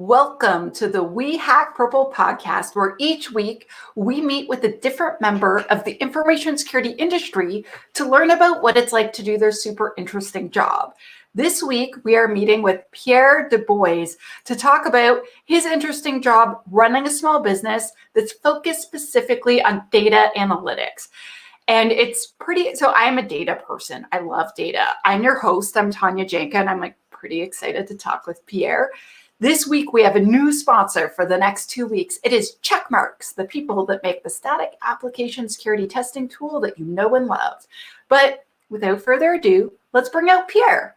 Welcome to the We Hack Purple podcast, where each week we meet with a different member of the information security industry to learn about what it's like to do their super interesting job. This week, we are meeting with Pierre DeBois to talk about his interesting job running a small business that's focused specifically on data analytics. And it's so I'm a data person. I love data. I'm your host. I'm Tanya Janka, and I'm pretty excited to talk with Pierre. This week, we have a new sponsor for the next 2 weeks. It is Checkmarx, the people that make the static application security testing tool that you know and love. But without further ado, let's bring out Pierre.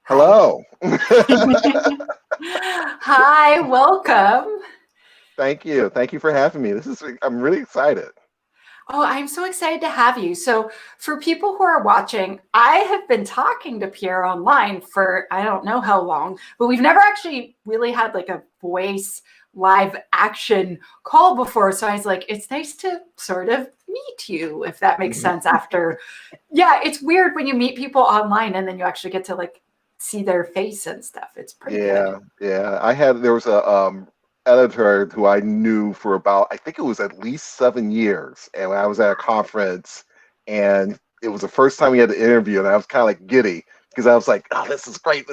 Hello. Hi, welcome. Thank you. Thank you for having me. I'm really excited. Oh, I'm so excited to have you. So for people who are watching, I have been talking to Pierre online for I don't know how long, but we've never actually really had like a voice live action call before. So I was like, it's nice to sort of meet you, if that makes sense after. Yeah, it's weird when you meet people online and then you actually get to like see their face and stuff. It's pretty good. Yeah. There was a editor who I knew for about, I think it was at least 7 years. And when I was at a conference and it was the first time we had to interview, and I was kind of like giddy because I was like, oh, this is great.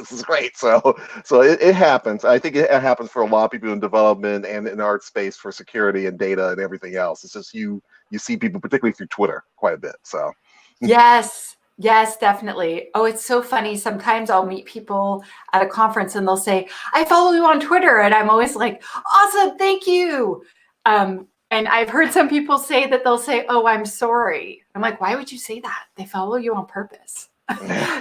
So it happens. I think it happens for a lot of people in development and in our space for security and data and everything else. It's just you see people, particularly through Twitter, quite a bit. So Yes, definitely. Oh, it's so funny. Sometimes I'll meet people at a conference and they'll say, I follow you on Twitter. And I'm always like, awesome, thank you. And I've heard some people say that they'll say, oh, I'm sorry. I'm like, why would you say that? They follow you on purpose.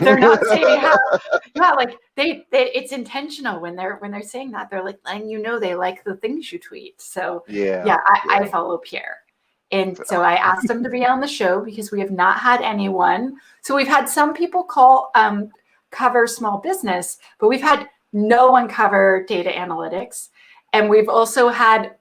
They're not saying it's intentional when they're saying that. They're like, and they like the things you tweet. So I follow Pierre. And so I asked him to be on the show because we have not had anyone. So we've had some people cover small business, but we've had no one cover data analytics. And we've also had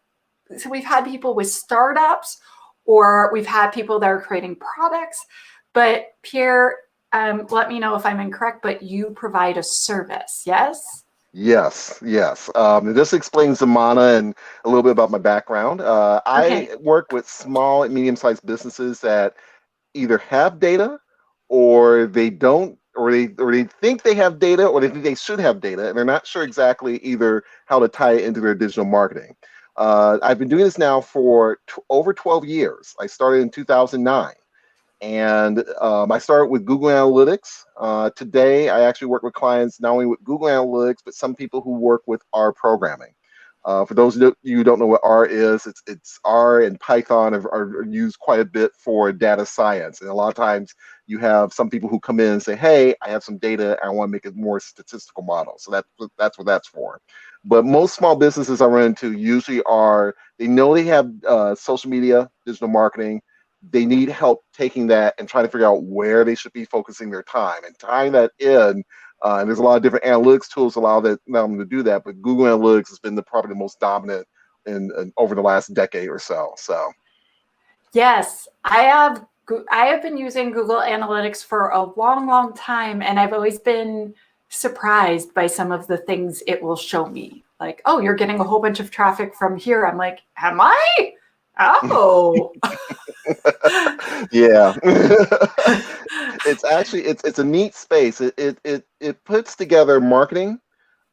people with startups, or we've had people that are creating products. But Pierre, let me know if I'm incorrect, but you provide a service, yes? Yes. This explains Zimana and a little bit about my background. Okay. I work with small and medium-sized businesses that either have data or they don't, or they think they have data, or they think they should have data, and they're not sure exactly either how to tie it into their digital marketing. I've been doing this now for over 12 years. I started in 2009. And I started with Google Analytics. Today, I actually work with clients not only with Google Analytics, but some people who work with R programming. For those of you who don't know what R is, it's R and Python are used quite a bit for data science. And a lot of times you have some people who come in and say, hey, I have some data, and I want to make it more statistical model. So that's what that's for. But most small businesses I run into usually they know they have social media, digital marketing. They need help taking that and trying to figure out where they should be focusing their time and tying that in. And there's a lot of different analytics tools allow them to do that. But Google Analytics has been probably the most dominant in over the last decade or so. Yes, I have been using Google Analytics for a long, long time, and I've always been surprised by some of the things it will show me. Like, oh, you're getting a whole bunch of traffic from here. I'm like, am I? Oh. Yeah. It's a neat space. It puts together marketing,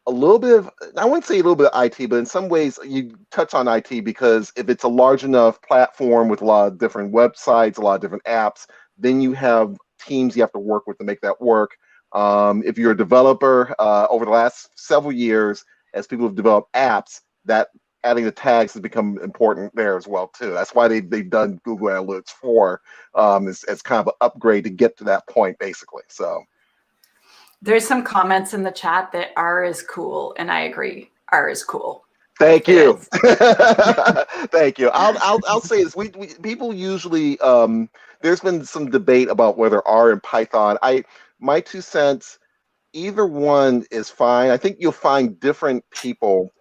a little bit of, I wouldn't say a little bit of IT, but in some ways you touch on IT because if it's a large enough platform with a lot of different websites, a lot of different apps, then you have teams you have to work with to make that work. If you're a developer, over the last several years, as people have developed apps, that adding the tags has become important there as well too. That's why they've done Google Analytics 4 as kind of an upgrade to get to that point, basically. So there's some comments in the chat that R is cool, and I agree. R is cool. Thank you. Thank you. I'll say this. We people usually there's been some debate about whether R and Python. My 2 cents, either one is fine. I think you'll find different people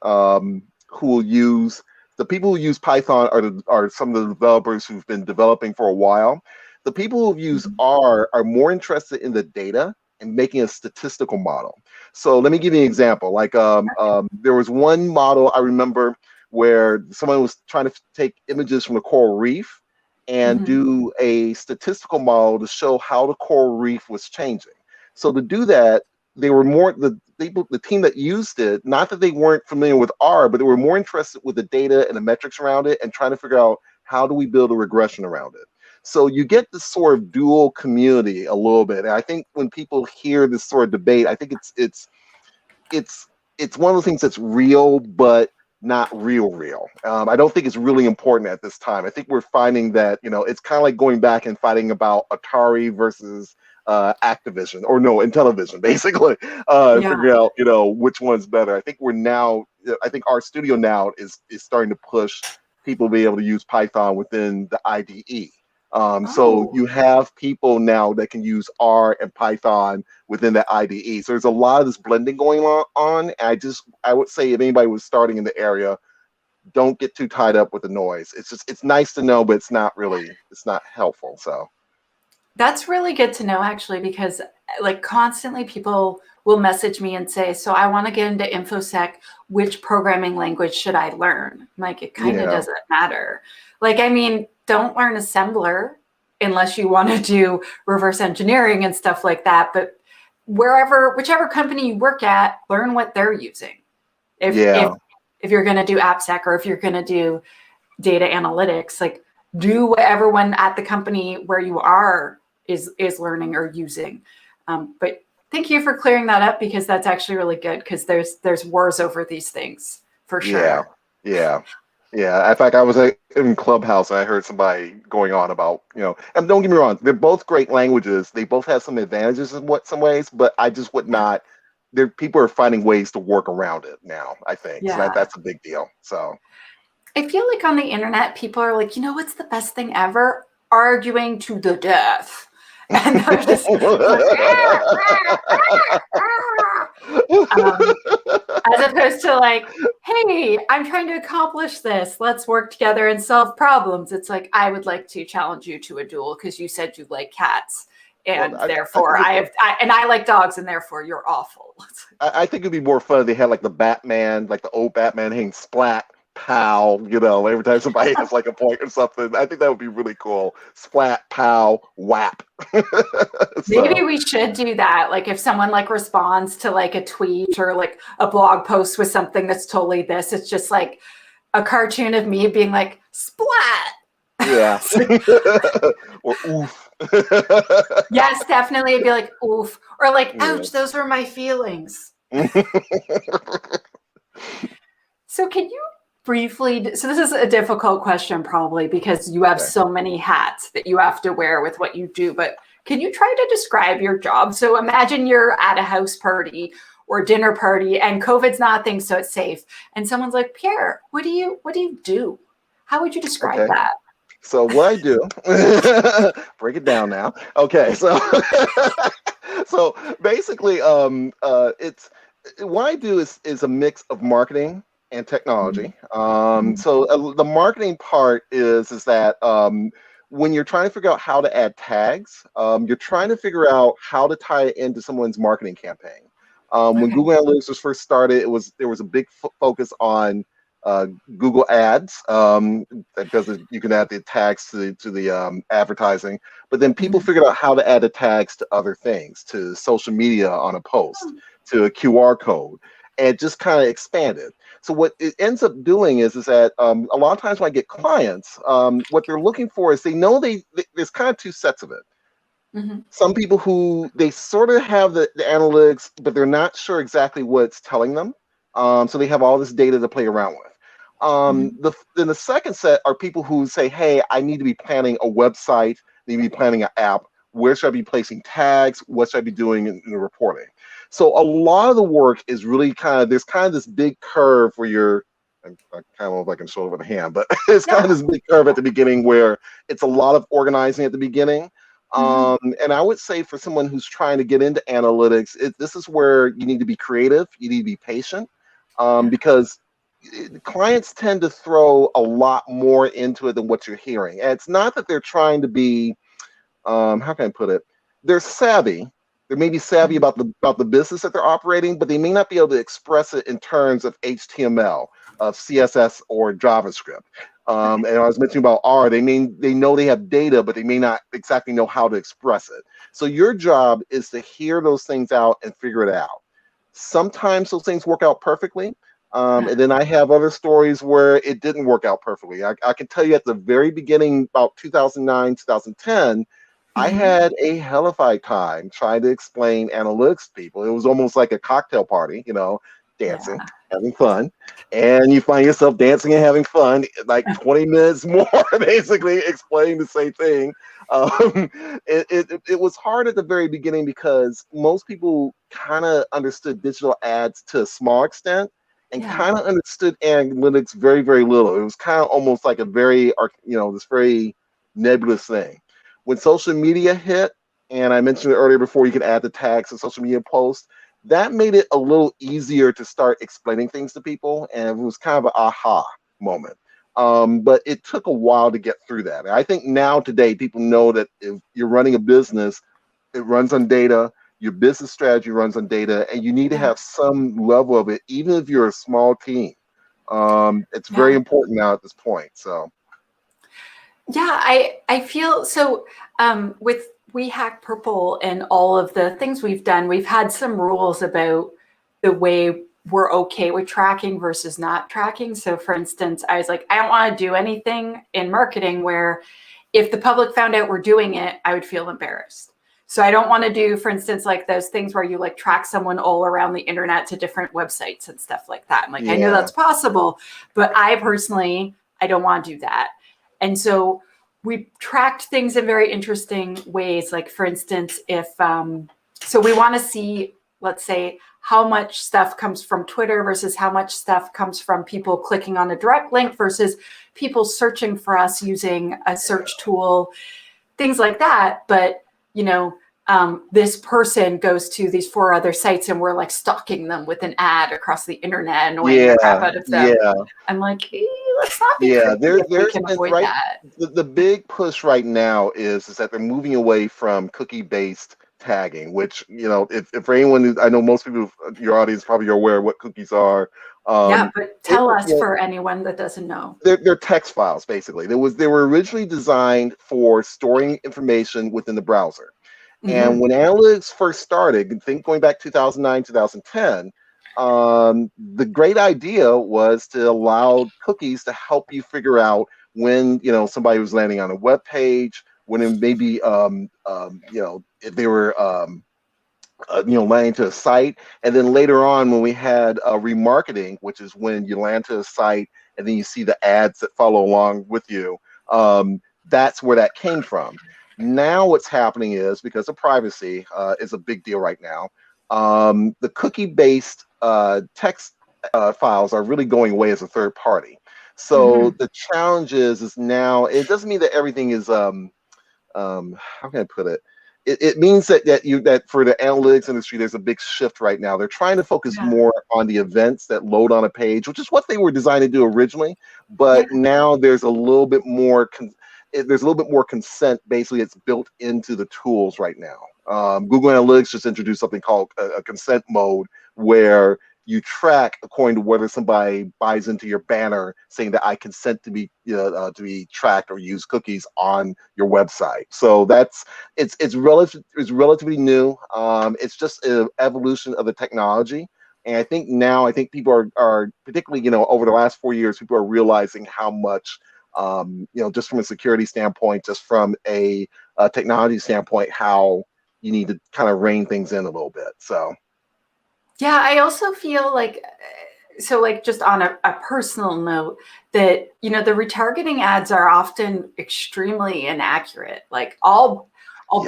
who will use the people who use Python are some of the developers who've been developing for a while. The people who use R are more interested in the data and making a statistical model. So let me give you an example. Like there was one model I remember where someone was trying to take images from the coral reef and Mhm. do a statistical model to show how the coral reef was changing. So to do that, they were more the team that used it, not that they weren't familiar with R, but they were more interested with the data and the metrics around it and trying to figure out how do we build a regression around it. So you get this sort of dual community a little bit. And I think when people hear this sort of debate, I think it's one of those things that's real, but not real. I don't think it's really important at this time. I think we're finding that, it's kind of like going back and fighting about Atari versus Activision, or no, Intellivision, basically, Yeah. figuring out, which one's better. I think our studio now is starting to push people to be able to use Python within the IDE. So Oh, you have people now that can use R and Python within the IDE. So there's a lot of this blending going on. I would say if anybody was starting in the area, don't get too tied up with the noise. It's nice to know, but it's not helpful. So that's really good to know, actually, because like constantly people will message me and say, so I want to get into InfoSec. Which programming language should I learn? I'm like, it kind of yeah, doesn't matter. Like, I mean, don't learn assembler unless you want to do reverse engineering and stuff like that. But whichever company you work at, learn what they're using. If if yeah, if you're going to do AppSec or if you're going to do data analytics, like do what everyone at the company where you are is learning or using. But thank you for clearing that up, because that's actually really good, because there's wars over these things for yeah, sure. yeah. Yeah, in fact, I was in Clubhouse and I heard somebody going on about, and don't get me wrong, they're both great languages. They both have some advantages in some ways, but I just would Yeah. not. People are finding ways to work around it now, I think. So Yeah. that's a big deal. So I feel like on the internet, people are like, what's the best thing ever? Arguing to the death. And they're just like, as opposed to like, hey, I'm trying to accomplish this. Let's work together and solve problems. It's like, I would like to challenge you to a duel because you said you like cats. well, And I therefore, think I like dogs, and therefore you're awful. I think it'd be more fun if they had like the Batman, like the old Batman hitting splat, pow, every time somebody has like a point or something. I think that would be really cool. Splat, pow, whap. Maybe So we should do that. Like if someone like responds to like a tweet or like a blog post with something that's totally this, it's just like a cartoon of me being like, splat. yeah. Or oof. Yes, definitely. It'd be like, oof. Or like, Yeah. ouch, those were my feelings. So can you briefly, so this is a difficult question probably because you have Okay. so many hats that you have to wear with what you do, but can you try to describe your job? So imagine you're at a house party or dinner party and COVID's not a thing, so it's safe. And someone's like, Pierre, what do you do? How would you describe Okay. that? So what I do, break it down now. Okay, so so basically, it's what I do is a mix of marketing and technology. Mhm. So the marketing part is that when you're trying to figure out how to add tags, you're trying to figure out how to tie it into someone's marketing campaign. When Okay. Google Analytics was first started, there was a big focus on uh, Google Ads, because you can add the tags to the advertising. But then people Mhm. figured out how to add the tags to other things, to social media on a post, to a QR code, and it just kind of expanded. So what it ends up doing is that a lot of times when I get clients, what they're looking for is there's kind of two sets of it. Mhm. Some people who they sort of have the analytics, but they're not sure exactly what it's telling them. So they have all this data to play around with. Mhm. Then the second set are people who say, "Hey, I need to be planning a website, need to be planning an app. Where should I be placing tags? What should I be doing in the reporting?" So a lot of the work is really there's kind of this big curve where I kind of look like I'm showing with a hand, but it's kind of Yeah. this big curve at the beginning where it's a lot of organizing at the beginning. Mhm. And I would say for someone who's trying to get into analytics, this is where you need to be creative, you need to be patient, Yeah. because clients tend to throw a lot more into it than what you're hearing. And it's not that they're trying to be, how can I put it? They're savvy. They may be savvy about the business that they're operating, but they may not be able to express it in terms of HTML, of CSS, or JavaScript. Okay. And I was mentioning about R. They know they have data, but they may not exactly know how to express it. So your job is to hear those things out and figure it out. Sometimes those things work out perfectly. And then I have other stories where it didn't work out perfectly. I can tell you at the very beginning, about 2009, 2010, I Mhm. had a hellified time trying to explain analytics to people. It was almost like a cocktail party, dancing, Yeah. having fun. And you find yourself dancing and having fun, like 20 minutes more, basically explaining the same thing. Um, it was hard at the very beginning because most people kind of understood digital ads to a small extent and Yeah. kind of understood analytics very, very little. It was kind of almost like a very, this very nebulous thing. When social media hit, and I mentioned it earlier before, you can add the tags to social media posts. That made it a little easier to start explaining things to people, and it was kind of an aha moment. But it took a while to get through that. And I think now today, people know that if you're running a business, it runs on data. Your business strategy runs on data, and you need to Yeah. have some level of it, even if you're a small team. It's very Yeah. important now at this point. So. Yeah, I feel so with We Hack Purple and all of the things we've done, we've had some rules about the way we're okay with tracking versus not tracking. So for instance, I was like, I don't want to do anything in marketing where if the public found out we're doing it, I would feel embarrassed. So I don't want to do, for instance, like those things where you like track someone all around the internet to different websites and stuff like that. I'm like, I know Yeah. that's possible, but I don't want to do that. And so we tracked things in very interesting ways. Like, for instance, if so we want to see, let's say, how much stuff comes from Twitter versus how much stuff comes from people clicking on a direct link versus people searching for us using a search tool, things like that. But, this person goes to these 4 other sites and we're like stalking them with an ad across the internet, annoying the crap Yeah. out of them. Yeah. I'm like, let's not be Yeah, creepy if we there's can been avoid right. that. The big push right now is that they're moving away from cookie-based tagging, which if for anyone I know most people, your audience probably are aware of what cookies are. Yeah, Um, but it, tell us for anyone that doesn't know. they're text files basically. They were originally designed for storing information within the browser. And Mm-hmm. when analytics first started, think going back 2009, 2010, the great idea was to allow cookies to help you figure out when somebody was landing on a web page, when it maybe if they were landing to a site, and then later on when we had remarketing, which is when you land to a site and then you see the ads that follow along with you. That's where that came from. Now what's happening is, because of privacy is a big deal right now, the cookie-based text files are really going away as a third party. So Mm-hmm. the challenge is now it doesn't mean that everything is how can I put it? It means that for the analytics industry, there's a big shift right now. They're trying to focus Yeah. more on the events that load on a page, which is what they were designed to do originally. Yeah. But now there's a little bit more consent. Basically, it's built into the tools right now. Google Analytics just introduced something called a consent mode, where you track according to whether somebody buys into your banner saying that I consent to be tracked or use cookies on your website. So it's relatively new. It's just an evolution of the technology. And I think people are particularly, over the last 4 years, people are realizing how much, just from a security standpoint, just from a technology standpoint, how you need to kind of rein things in a little bit. So. Yeah, I also feel like, so like just on a personal note, that, the retargeting ads are often extremely inaccurate. Like I'll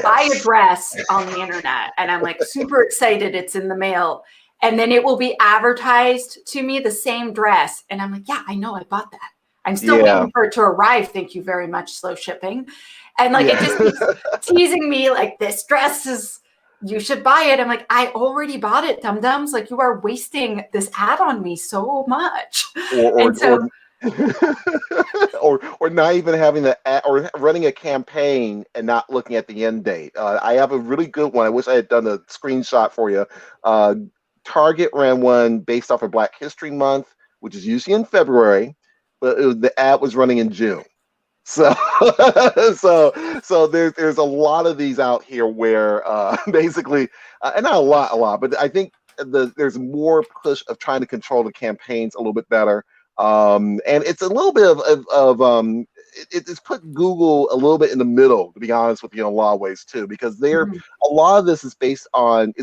buy a Yes. dress on the internet and I'm like super excited it's in the mail. And then it will be advertised to me, the same dress. And I'm like, yeah, I know I bought that. I'm still Yeah. waiting for it to arrive. Thank you very much, slow shipping. And like it just Yeah. keeps teasing me like this dress is, you should buy it. I'm like, I already bought it, dum-dums. Like, you are wasting this ad on me so much. or And or so, or or not even having or running a campaign and not looking at the end date. I have a really good one. I wish I had done a screenshot for you. Target ran one based off of Black History Month, which is usually in February, but the ad was running in June. So, so there's a lot of these out here where basically, and not a lot, but I think there's more push of trying to control the campaigns a little bit better. And it's a little bit it's put Google a little bit in the middle, to be honest with you, in a lot of ways too, because a lot of this is based on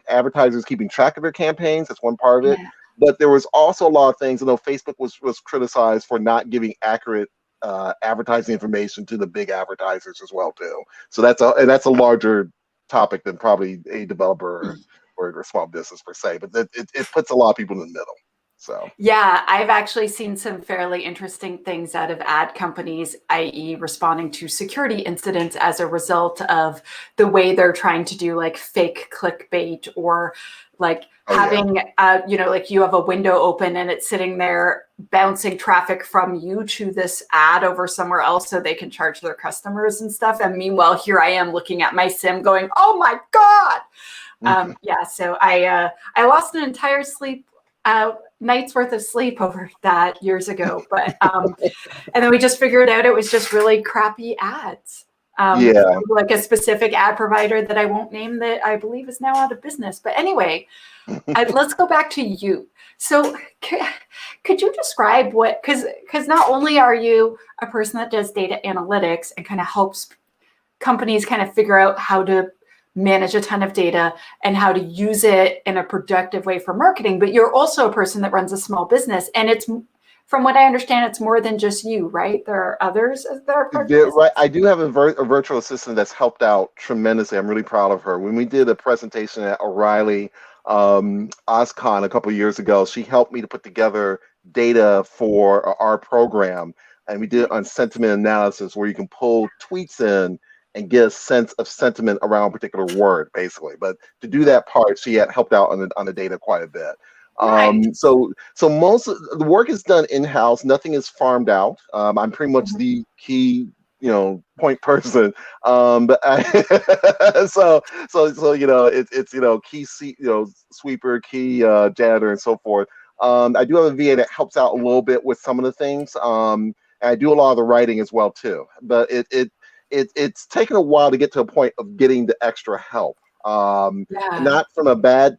advertisers keeping track of their campaigns. That's one part of it. Yeah. But there was also a lot of things. I know Facebook was criticized for not giving accurate advertising information to the big advertisers as well too. So that's a larger topic than probably a developer or a small business per se. But it puts a lot of people in the middle. So yeah, I've actually seen some fairly interesting things out of ad companies, i.e. responding to security incidents as a result of the way they're trying to do like fake clickbait, or like having, like you have a window open and it's sitting there bouncing traffic from you to this ad over somewhere else so they can charge their customers and stuff. And meanwhile, here I am looking at my sim going, oh my God. So I lost an entire night's worth of sleep over that years ago, but and then we just figured out it was just really crappy ads. Like a specific ad provider that I won't name, that I believe is now out of business. But anyway, let's go back to you. So could you describe because not only are you a person that does data analytics and kind of helps companies kind of figure out how to manage a ton of data and how to use it in a productive way for marketing, but you're also a person that runs a small business, and it's, from what I understand, it's more than just you, right? There are others that are part of this. Right. I do have a virtual assistant that's helped out tremendously. I'm really proud of her. When we did a presentation at O'Reilly OzCon a couple of years ago, she helped me to put together data for our program, and we did it on sentiment analysis, where you can pull tweets in and get a sense of sentiment around a particular word, basically. But to do that part, she had helped out on the data quite a bit. Right. So most of the work is done in-house. Nothing is farmed out. I'm pretty much the key, point person. But so it's key sweeper, key janitor, and so forth. I do have a VA that helps out a little bit with some of the things. And I do a lot of the writing as well too. But it's taken a while to get to a point of getting the extra help. Not from a bad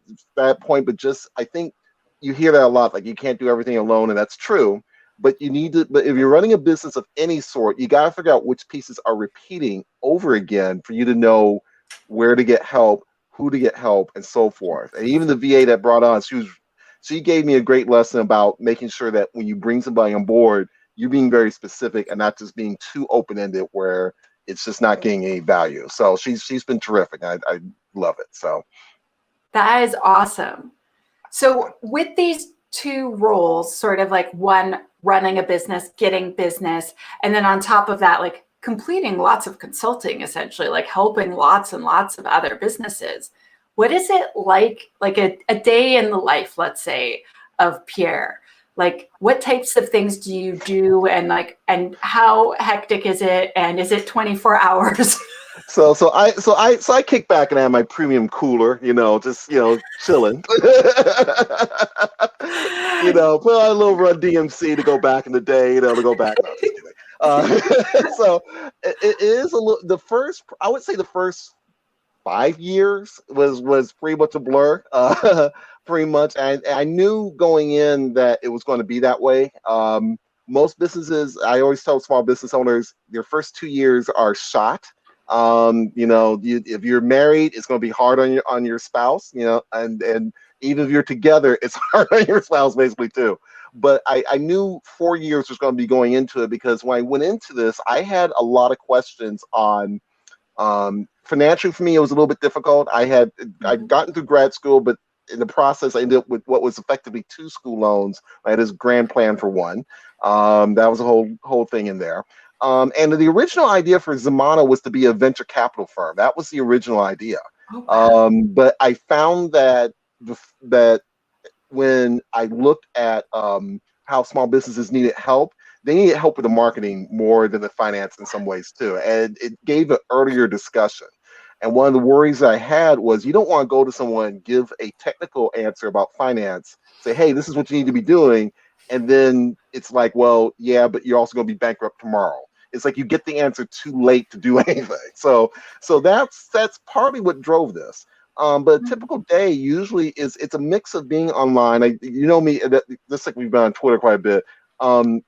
point, but just, I think you hear that a lot, like you can't do everything alone, and that's true. But but if you're running a business of any sort, you got to figure out which pieces are repeating over again for you to know where to get help, who to get help, and so forth. And even the VA that brought on, she gave me a great lesson about making sure that when you bring somebody on board, you're being very specific and not just being too open-ended where it's just not getting any value. So she's been terrific. I love it. So that is awesome. So with these two roles, sort of like one running a business, getting business, and then on top of that, like completing lots of consulting, essentially, like helping lots and lots of other businesses. What is it like a day in the life, let's say, of Pierre? Like, what types of things do you do, and how hectic is it? And is it 24 hours? So I kick back and I have my premium cooler, just chilling. Put on a little Run DMC to go back in the day, to go back. No, just kidding. So it is a little. I would say the first 5 years was pretty much a blur. Pretty much, I knew going in that it was going to be that way. Most businesses, I always tell small business owners, your first 2 years are shot. If you're married, it's going to be hard on your spouse, and even if you're together, it's hard on your spouse basically too. But I knew 4 years was going to be going into it, because when I went into this, I had a lot of questions on financially. For me, it was a little bit difficult. I'd gotten through grad school, but in the process, I ended up with what was effectively 2 school loans. I had this grand plan for one. That was a whole thing in there. And the original idea for Zimana was to be a venture capital firm. That was the original idea. Oh, wow. But I found that when I looked at how small businesses needed help, they needed help with the marketing more than the finance in some ways too. And it gave an earlier discussion. And one of the worries I had was you don't want to go to someone and give a technical answer about finance, say, hey, this is what you need to be doing. And then it's like, well, yeah, but you're also going to be bankrupt tomorrow. It's like you get the answer too late to do anything. So that's partly what drove this. But a typical day usually it's a mix of being online. You know me, just like we've been on Twitter quite a bit. Um,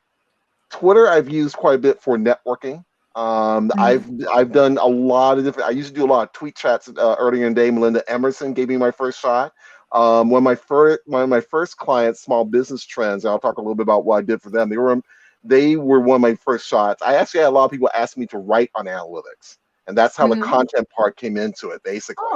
Twitter I've used quite a bit for networking. I've done a lot of different. I used to do a lot of tweet chats earlier in the day. Melinda Emerson gave me my first shot. One of my first clients, Small Business Trends. I'll talk a little bit about what I did for them. They were one of my first shots. I actually had a lot of people ask me to write on analytics, and that's how the content part came into it. Basically,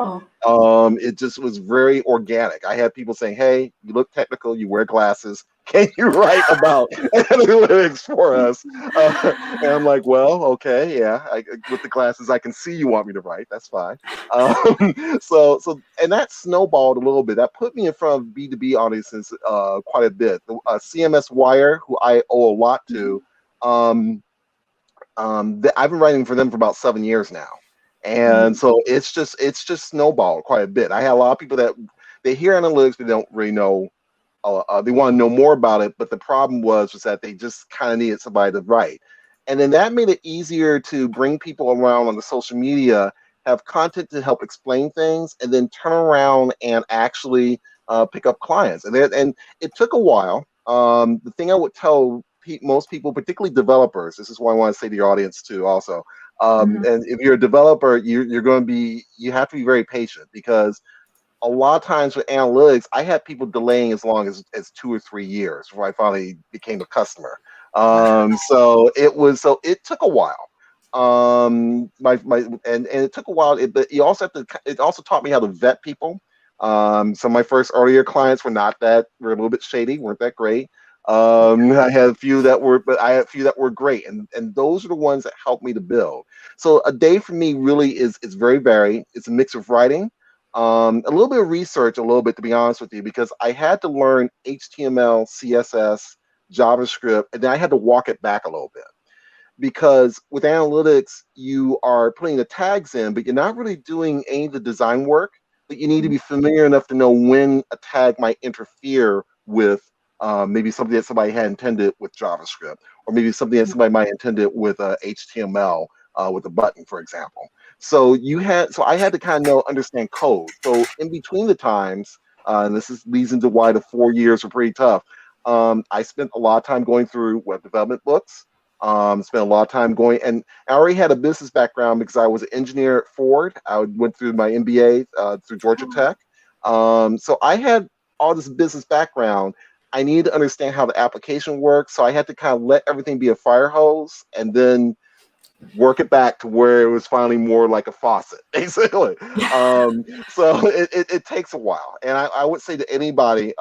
Oh. it just was very organic. I had people saying, "Hey, you look technical. You wear glasses. Can you write about analytics for us?" And I'm like, "Well, okay, yeah. With the glasses, I can see you want me to write. That's fine." And that snowballed a little bit. That put me in front of B2B audiences quite a bit. CMS Wire, who I owe a lot to, I've been writing for them for about 7 years now, and so it's just snowballed quite a bit. I had a lot of people that they hear analytics, they don't really know. They want to know more about it, but the problem was that they just kind of needed somebody to write, and then that made it easier to bring people around on the social media, have content to help explain things, and then turn around and actually pick up clients. And it took a while. The thing I would tell most people, particularly developers, this is what I want to say to your audience too, also. And if you're a developer, you have to be very patient because a lot of times with analytics, I had people delaying as long as 2 or 3 years before I finally became a customer. So it took a while. And it took a while, but you also have to. It also taught me how to vet people. Some of my first earlier clients were a little bit shady, weren't that great. I had a few that were, but I had a few that were great, and those are the ones that helped me to build. So a day for me really is very varied. It's a mix of writing, a little bit of research, a little bit to be honest with you, because I had to learn HTML, CSS, JavaScript, and then I had to walk it back a little bit. Because with analytics, you are putting the tags in, but you're not really doing any of the design work. But you need to be familiar enough to know when a tag might interfere with maybe something that somebody had intended with JavaScript, or maybe something that somebody might intended with HTML with a button, for example. So I had to kind of understand code. So in between the times, and leads into why the 4 years were pretty tough. I spent a lot of time going through web development books. Spent a lot of time going, and I already had a business background because I was an engineer at Ford. I went through my MBA through Georgia Tech. So I had all this business background. I needed to understand how the application works. So I had to kind of let everything be a fire hose and then work it back to where it was finally more like a faucet, basically. So it takes a while. And I would say to anybody,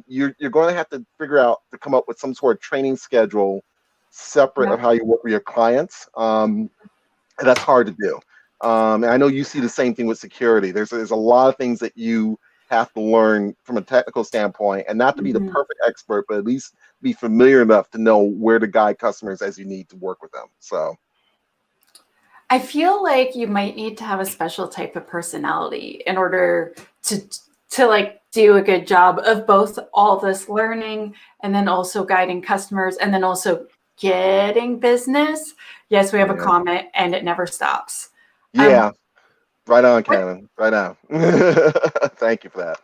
you're going to have to figure out to come up with some sort of training schedule separate of how you work with your clients. And that's hard to do. And I know you see the same thing with security. There's a lot of things that you have to learn from a technical standpoint, and not to be the perfect expert, but at least be familiar enough to know where to guide customers as you need to work with them. So I feel like you might need to have a special type of personality in order to like do a good job of both all this learning and then also guiding customers and then also getting business. Yes, we have a comment and it never stops. Yeah, right on, What, Kevin. Right on. Thank you for that.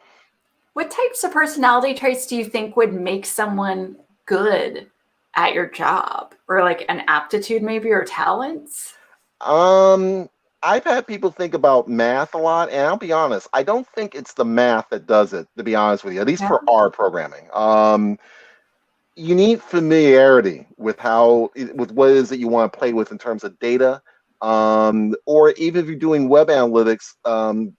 what types of personality traits do you think would make someone good at your job, or like an aptitude maybe, or talents? I've had people think about math a lot, and I'll be honest, I don't think it's the math that does it, to be honest with you, at least Yeah. for our programming. You need familiarity with what it is that you want to play with in terms of data. Or even if you're doing web analytics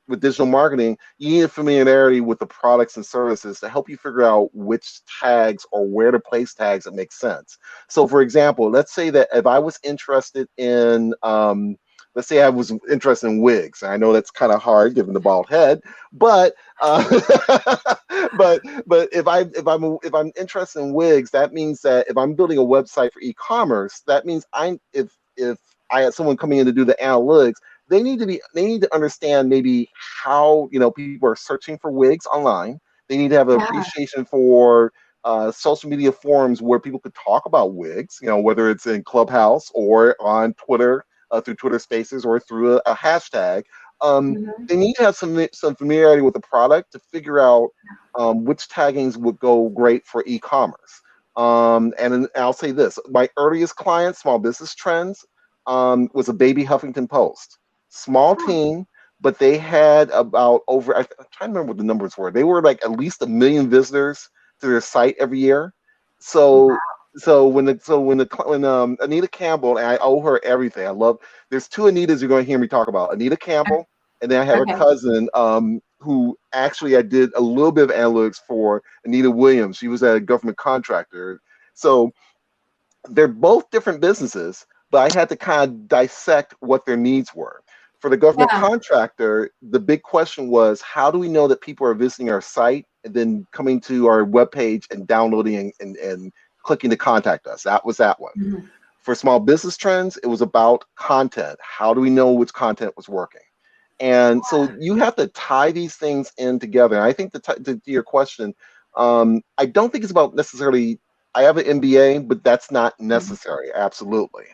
with digital marketing, you need a familiarity with the products and services to help you figure out which tags or where to place tags that make sense. So, for example, let's say that if I was interested in, let's say I was interested in wigs. I know that's kind of hard given the bald head, but but if I'm interested in wigs, that means that if I'm building a website for e-commerce, that means if I had someone coming in to do the analytics, they need to understand maybe how people are searching for wigs online. They need to have an Yeah. appreciation for social media forums where people could talk about wigs, whether it's in Clubhouse or on Twitter, through Twitter Spaces or through a hashtag. Mhm. They need to have some familiarity with the product to figure out which taggings would go great for e-commerce. And then I'll say this: my earliest client, Small Business Trends, was a baby Huffington Post, small Oh, team, but they had about I'm trying to remember what the numbers were. They were like at least 1 million visitors to their site every year. So wow. when Anita Campbell, and I owe her everything. There's two Anitas you're going to hear me talk about: Anita Campbell, and then I have a Okay. cousin who actually I did a little bit of analytics for, Anita Williams. She was a government contractor. So they're both different businesses, but I had to kind of dissect what their needs were. For the government Yeah. contractor, the big question was, how do we know that people are visiting our site and then coming to our webpage and downloading and clicking to contact us? That was that one. Mhm. For Small Business Trends, it was about content. How do we know which content was working? And so you have to tie these things in together. And I think to your question, I don't think it's about necessarily. I have an MBA, but that's not Mhm. necessary. Absolutely,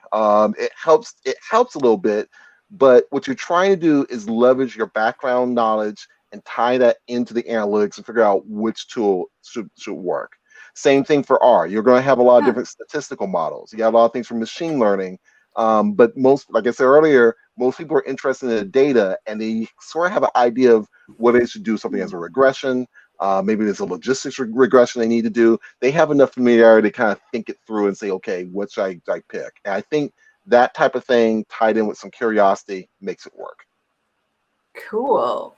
it helps. It helps a little bit, but what you're trying to do is leverage your background knowledge and tie that into the analytics and figure out which tool should work. Same thing for R. You're going to have a lot of Yeah. different statistical models. You have a lot of things from machine learning, but most, like I said earlier, most people are interested in the data and they sort of have an idea of whether they should do something as a regression. Maybe there's a logistics regression they need to do. They have enough familiarity to kind of think it through and say, okay, what should I pick? And I think that type of thing tied in with some curiosity makes it work. Cool.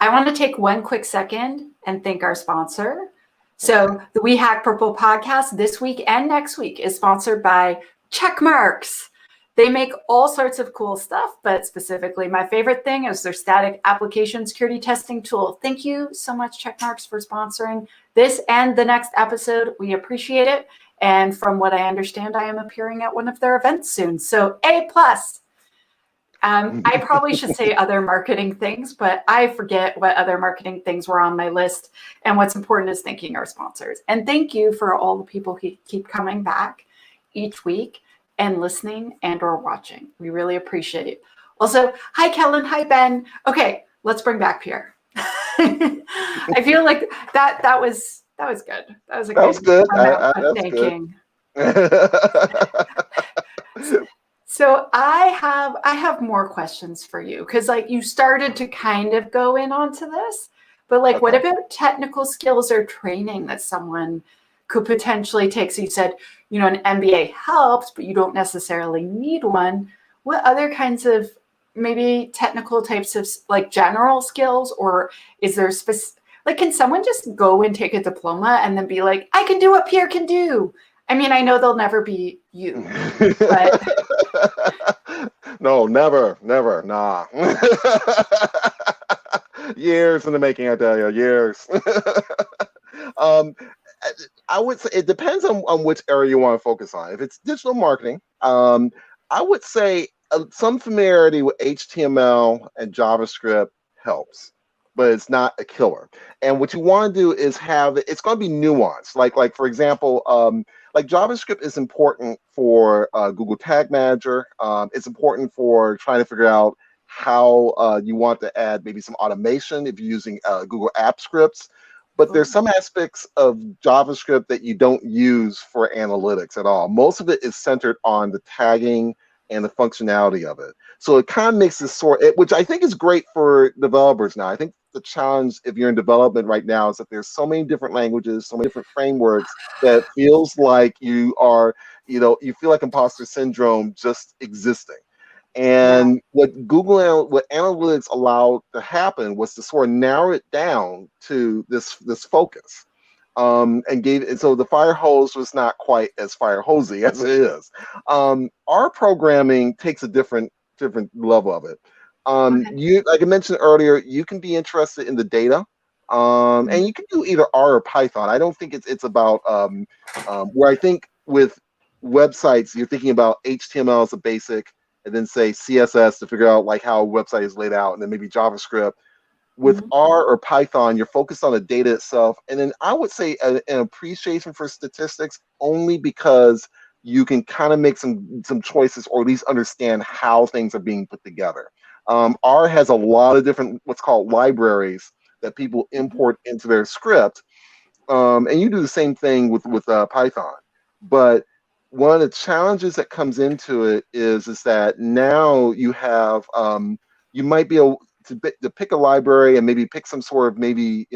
I want to take one quick second and thank our sponsor. So the We Hack Purple podcast this week and next week is sponsored by Checkmarks. They make all sorts of cool stuff, but specifically my favorite thing is their static application security testing tool. Thank you so much, Checkmarks, for sponsoring this and the next episode. We appreciate it. And from what I understand, I am appearing at one of their events soon. So A plus. I probably should say other marketing things, but I forget what other marketing things were on my list. And what's important is thanking our sponsors. And thank you for all the people who keep coming back each week and listening and or watching. We really appreciate it. Also, hi, Kellen. Hi, Ben. Okay, let's bring back Pierre. I feel like that was good. That was a That was good good. amount of That's good. thanking. So I have more questions for you because like you started to kind of go in onto this, but like what Okay. about technical skills or training that someone could potentially take? So you said, an MBA helps, but you don't necessarily need one. What other kinds of maybe technical types of like general skills, or is there specific, like can someone just go and take a diploma and then be like, I can do what Pierre can do? I mean, I know they'll never be you, but No, never, never, nah. Years in the making, I tell you, years. um, I would say it depends on which area you want to focus on. If it's digital marketing, I would say some familiarity with HTML and JavaScript helps, but it's not a killer. And what you want to do is it's going to be nuanced. Like for example, like JavaScript is important for Google Tag Manager. It's important for trying to figure out how you want to add maybe some automation if you're using Google App Scripts. But there's some aspects of JavaScript that you don't use for analytics at all. Most of it is centered on the tagging and the functionality of it. So it kind of makes this which I think is great for developers now. I think the challenge if you're in development right now is that there's so many different languages, so many different frameworks that it feels like you feel like imposter syndrome just existing. yeah. And what analytics allowed to happen was to sort of narrow it down to this focus. And so the fire hose was not quite as fire hosey as it is. Our programming takes a different different level of it. Okay. You, like I mentioned earlier, you can be interested in the data, and you can do either R or Python. I don't think it's about where I think with websites you're thinking about HTML as a basic, and then say CSS to figure out like how a website is laid out, and then maybe JavaScript. With Mhm. R or Python, you're focused on the data itself. And then I would say an appreciation for statistics only because you can kind of make some choices or at least understand how things are being put together. R has a lot of different what's called libraries that people Mhm. import into their script, and you do the same thing with Python. But one of the challenges that comes into it is that now you have you might be able to pick a library and maybe pick some sort of maybe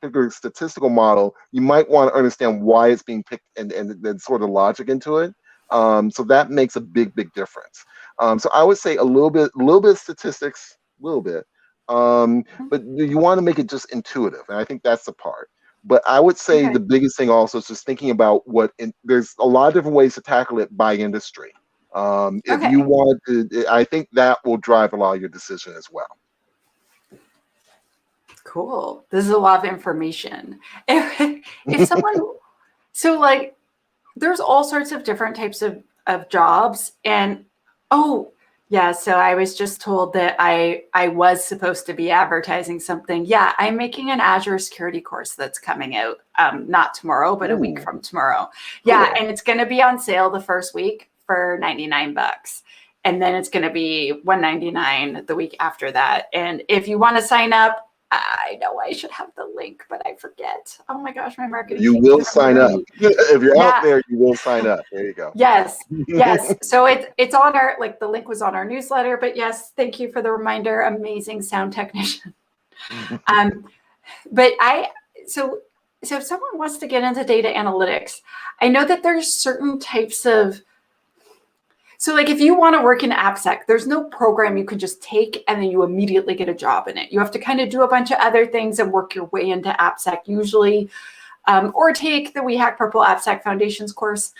pick a statistical model. You might want to understand why it's being picked and then sort of logic into it. So that makes a big difference. So I would say a little bit of statistics, a little bit, Mhm. but you want to make it just intuitive, and I think that's the part. But I would say Okay. the biggest thing also is just thinking about there's a lot of different ways to tackle it by industry. If you Okay. want to, I think that will drive a lot of your decision as well. Cool. This is a lot of information. If someone, so like, there's all sorts of different types of jobs. And oh, yeah, so I was just told that I was supposed to be advertising something. Yeah, I'm making an Azure security course that's coming out, not tomorrow, but a week Ooh, from tomorrow. Yeah, cool. and it's going to be on sale the first week for $99. And then it's going to be $199 the week after that. And if you want to sign up, I know I should have the link, but I forget. Oh my gosh, my marketing You team will can't sign hear up. me. If you're out Yeah, there, you will sign up. There you go. yes, yes. So it's on our, like, the link was on our newsletter, but yes, thank you for the reminder. Amazing sound technician. Um, but so so if someone wants to get into data analytics, I know that there's certain types of, so like if you want to work in AppSec, there's no program you can just take and then you immediately get a job in it. You have to kind of do a bunch of other things and work your way into AppSec usually, or take the We Hack Purple AppSec Foundations course.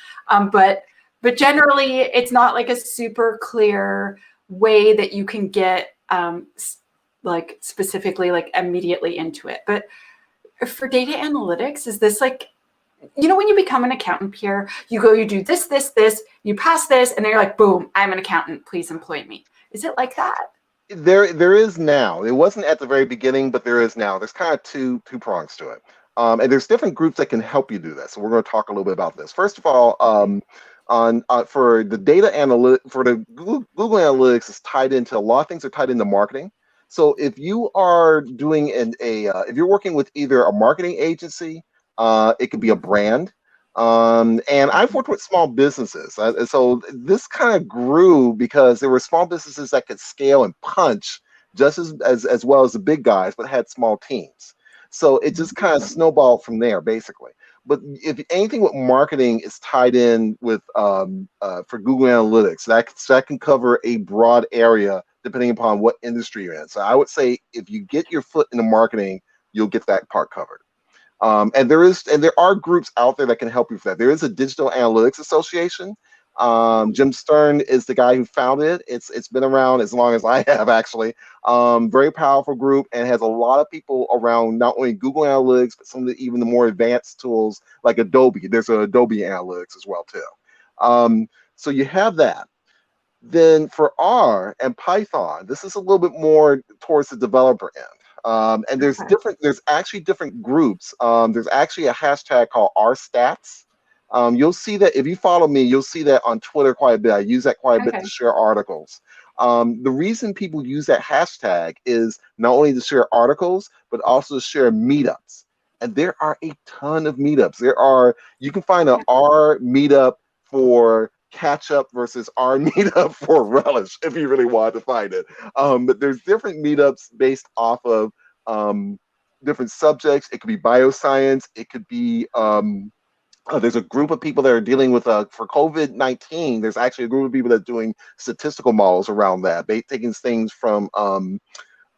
But generally, it's not like a super clear way that you can get like specifically like immediately into it. But for data analytics, is this like, when you become an accountant, Pierre, you go, you do this, you pass this, and then you're like, boom, I'm an accountant. Please employ me. Is it like that? There is now. It wasn't at the very beginning, but there is now. There's kind of two prongs to it, and there's different groups that can help you do this. So we're going to talk a little bit about this. First of all, Okay. on for the data analytic for the Google Analytics is tied into a lot of things are tied into marketing. So if you are doing if you're working with either a marketing agency, it could be a brand. And I've worked with small businesses. So this kind of grew because there were small businesses that could scale and punch just as well as the big guys, but had small teams. So it just kind of snowballed from there, basically. But if anything with marketing is tied in with for Google Analytics, that can cover a broad area depending upon what industry you're in. So I would say if you get your foot into marketing, you'll get that part covered. And there are groups out there that can help you with that. There is a Digital Analytics Association. Jim Stern is the guy who founded it. It's been around as long as I have, actually. Very powerful group and has a lot of people around not only Google Analytics but some of even the more advanced tools like Adobe. There's an Adobe Analytics as well too. So you have that. Then for R and Python, this is a little bit more towards the developer end. And Okay. there's actually different groups. There's actually a hashtag called RStats. You'll see that if you follow me, you'll see that on Twitter quite a bit. I use that quite a bit to Okay. share articles. The reason people use that hashtag is not only to share articles, but also to share meetups. And there are a ton of meetups. You can find an Okay. R meetup for catch up versus our meetup for relish if you really want to find it. But there's different meetups based off of different subjects. It could be bioscience. It could be there's a group of people that are dealing with for COVID-19. There's actually a group of people that are doing statistical models around that. They taking things from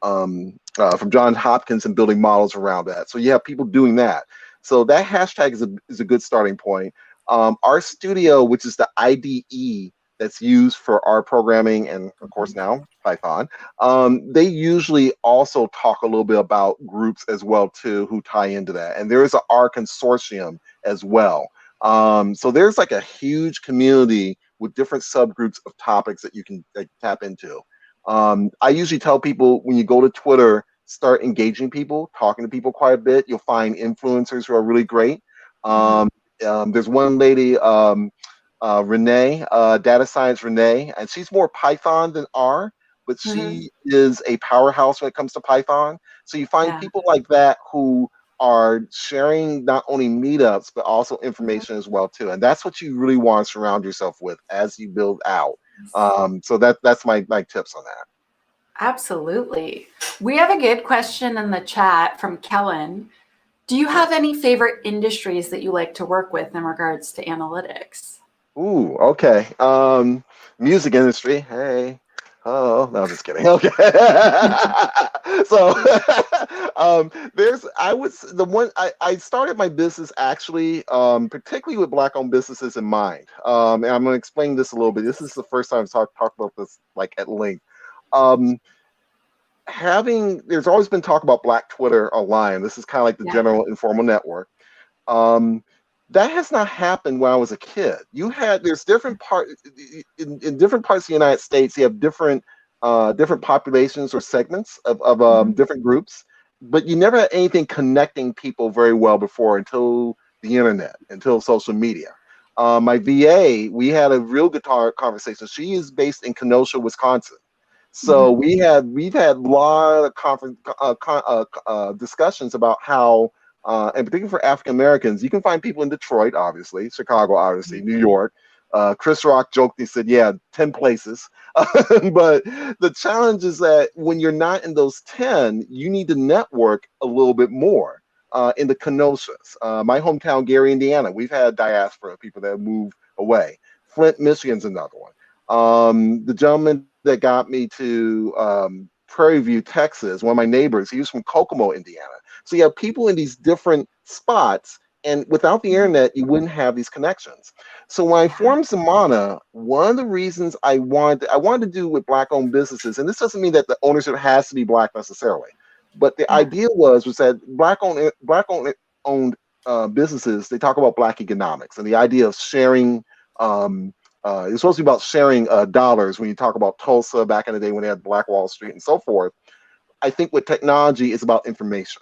Johns Hopkins and building models around that. So you have people doing that. So that hashtag is a good starting point. Our studio, which is the IDE that's used for R programming and of course now Python, they usually also talk a little bit about groups as well too who tie into that. And there is an R consortium as well. So there's like a huge community with different subgroups of topics that you can tap into. I usually tell people when you go to Twitter, start engaging people, talking to people quite a bit. You'll find influencers who are really great. There's one lady, Renee, data science Renee, and she's more Python than R, but she is a powerhouse when it comes to Python. So you find Yeah. people like that who are sharing not only meetups but also information as well too, and that's what you really want to surround yourself with as you build out. So that's my tips on that. Absolutely. We have a good question in the chat from Kellen. Do you have any favorite industries that you like to work with in regards to analytics? Ooh, okay. Music industry. Hey. Oh, no, I'm just kidding. Okay. So, I started my business actually, particularly with Black-owned businesses in mind. And I'm going to explain this a little bit. This is the first time I've talked about this like at length. Um, there's always been talk about Black Twitter online. This is kind of like the Yeah. general informal network. That has not happened when I was a kid. There's different in different parts of the United States. You have different populations or segments of different groups, but you never had anything connecting people very well before until the internet, until social media. My VA, we had a real good conversation. She is based in Kenosha, Wisconsin. So we've had a lot of discussions about how, and particularly for African Americans, you can find people in Detroit, obviously, Chicago, obviously, New York. Chris Rock joked, he said, yeah, 10 places. But the challenge is that when you're not in those 10, you need to network a little bit more in the Kenosha's. My hometown, Gary, Indiana, we've had diaspora people that have moved away. Flint, Michigan's another one. The gentleman that got me to Prairie View, Texas, one of my neighbors, he was from Kokomo, Indiana. So you have people in these different spots, and without the internet, you wouldn't have these connections. So when I formed Zimana, one of the reasons I wanted to do with Black-owned businesses, and this doesn't mean that the ownership has to be Black necessarily, but the idea was that Black-owned businesses, they talk about Black economics and the idea of sharing. It's supposed to be about sharing dollars when you talk about Tulsa back in the day when they had Black Wall Street and so forth. I think with technology, it's about information,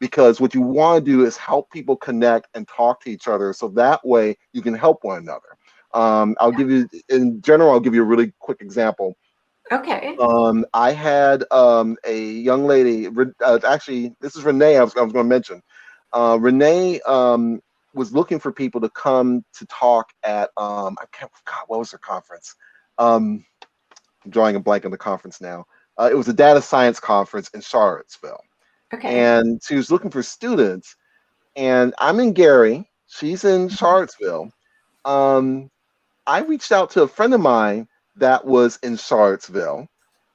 because what you want to do is help people connect and talk to each other, so that way you can help one another. I'll give you a really quick example. Okay. I had a young lady, actually, this is Renee, I was going to mention. Renee was looking for people to come to talk at, what was her conference? I'm drawing a blank on the conference now. It was a data science conference in Charlottesville. Okay. And she was looking for students. And I'm in Gary, she's in Charlottesville. I reached out to a friend of mine that was in Charlottesville.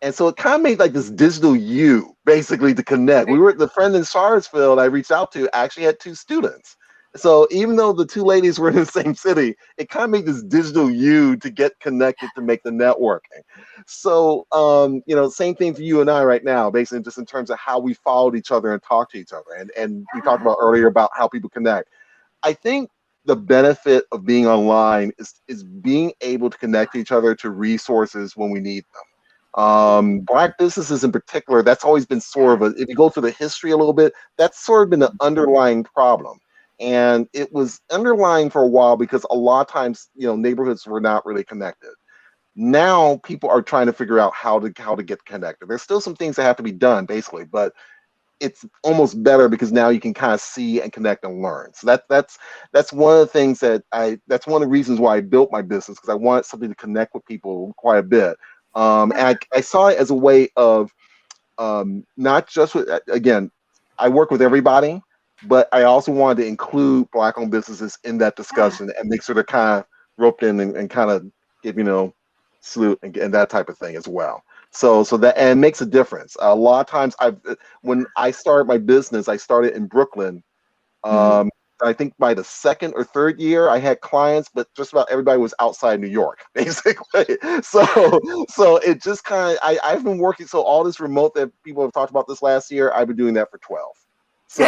And so it kind of made like this digital U basically to connect. The friend in Charlottesville I reached out to actually had 2 students. So even though the 2 ladies were in the same city, it kind of made this digital U to get connected to make the networking. So, same thing for you and I right now, basically just in terms of how we followed each other and talked to each other. And we talked about earlier about how people connect. I think the benefit of being online is being able to connect each other to resources when we need them. Black businesses in particular, that's always been sort of if you go through the history a little bit, that's sort of been an underlying problem. And it was underlying for a while because a lot of times, neighborhoods were not really connected. Now people are trying to figure out how to get connected. There's still some things that have to be done, basically, but it's almost better because now you can kind of see and connect and learn. So that's one of the things that's one of the reasons why I built my business, because I wanted something to connect with people quite a bit. And I saw it as a way of not just with, again, I work with everybody, but I also wanted to include Black-owned businesses in that discussion and make sure they're kind of roped in and kind of give, salute and that type of thing as well. So that, and it makes a difference. A lot of times when I started my business, I started in Brooklyn. I think by the second or third year, I had clients, but just about everybody was outside New York, basically. So it just kind of, I've been working, so all this remote that people have talked about this last year, I've been doing that for 12. So,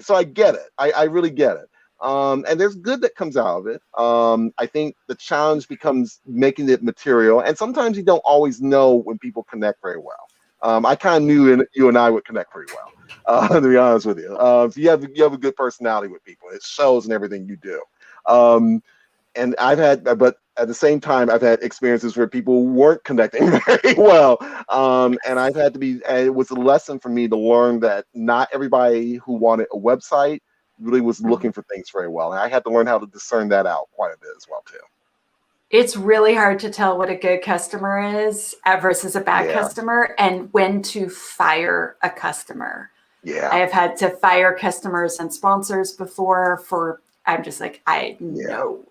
so I get it. I really get it. And there's good that comes out of it. I think the challenge becomes making it material, and sometimes you don't always know when people connect very well. I kind of knew you and I would connect pretty well, to be honest with you. So you have a good personality with people. It shows in everything you do. And but at the same time, I've had experiences where people weren't connecting very well. And I've had to and it was a lesson for me to learn that not everybody who wanted a website really was looking for things very well. And I had to learn how to discern that out quite a bit as well, too. It's really hard to tell what a good customer is versus a bad customer, and when to fire a customer. Yeah. I have had to fire customers and sponsors before I'm just like, no.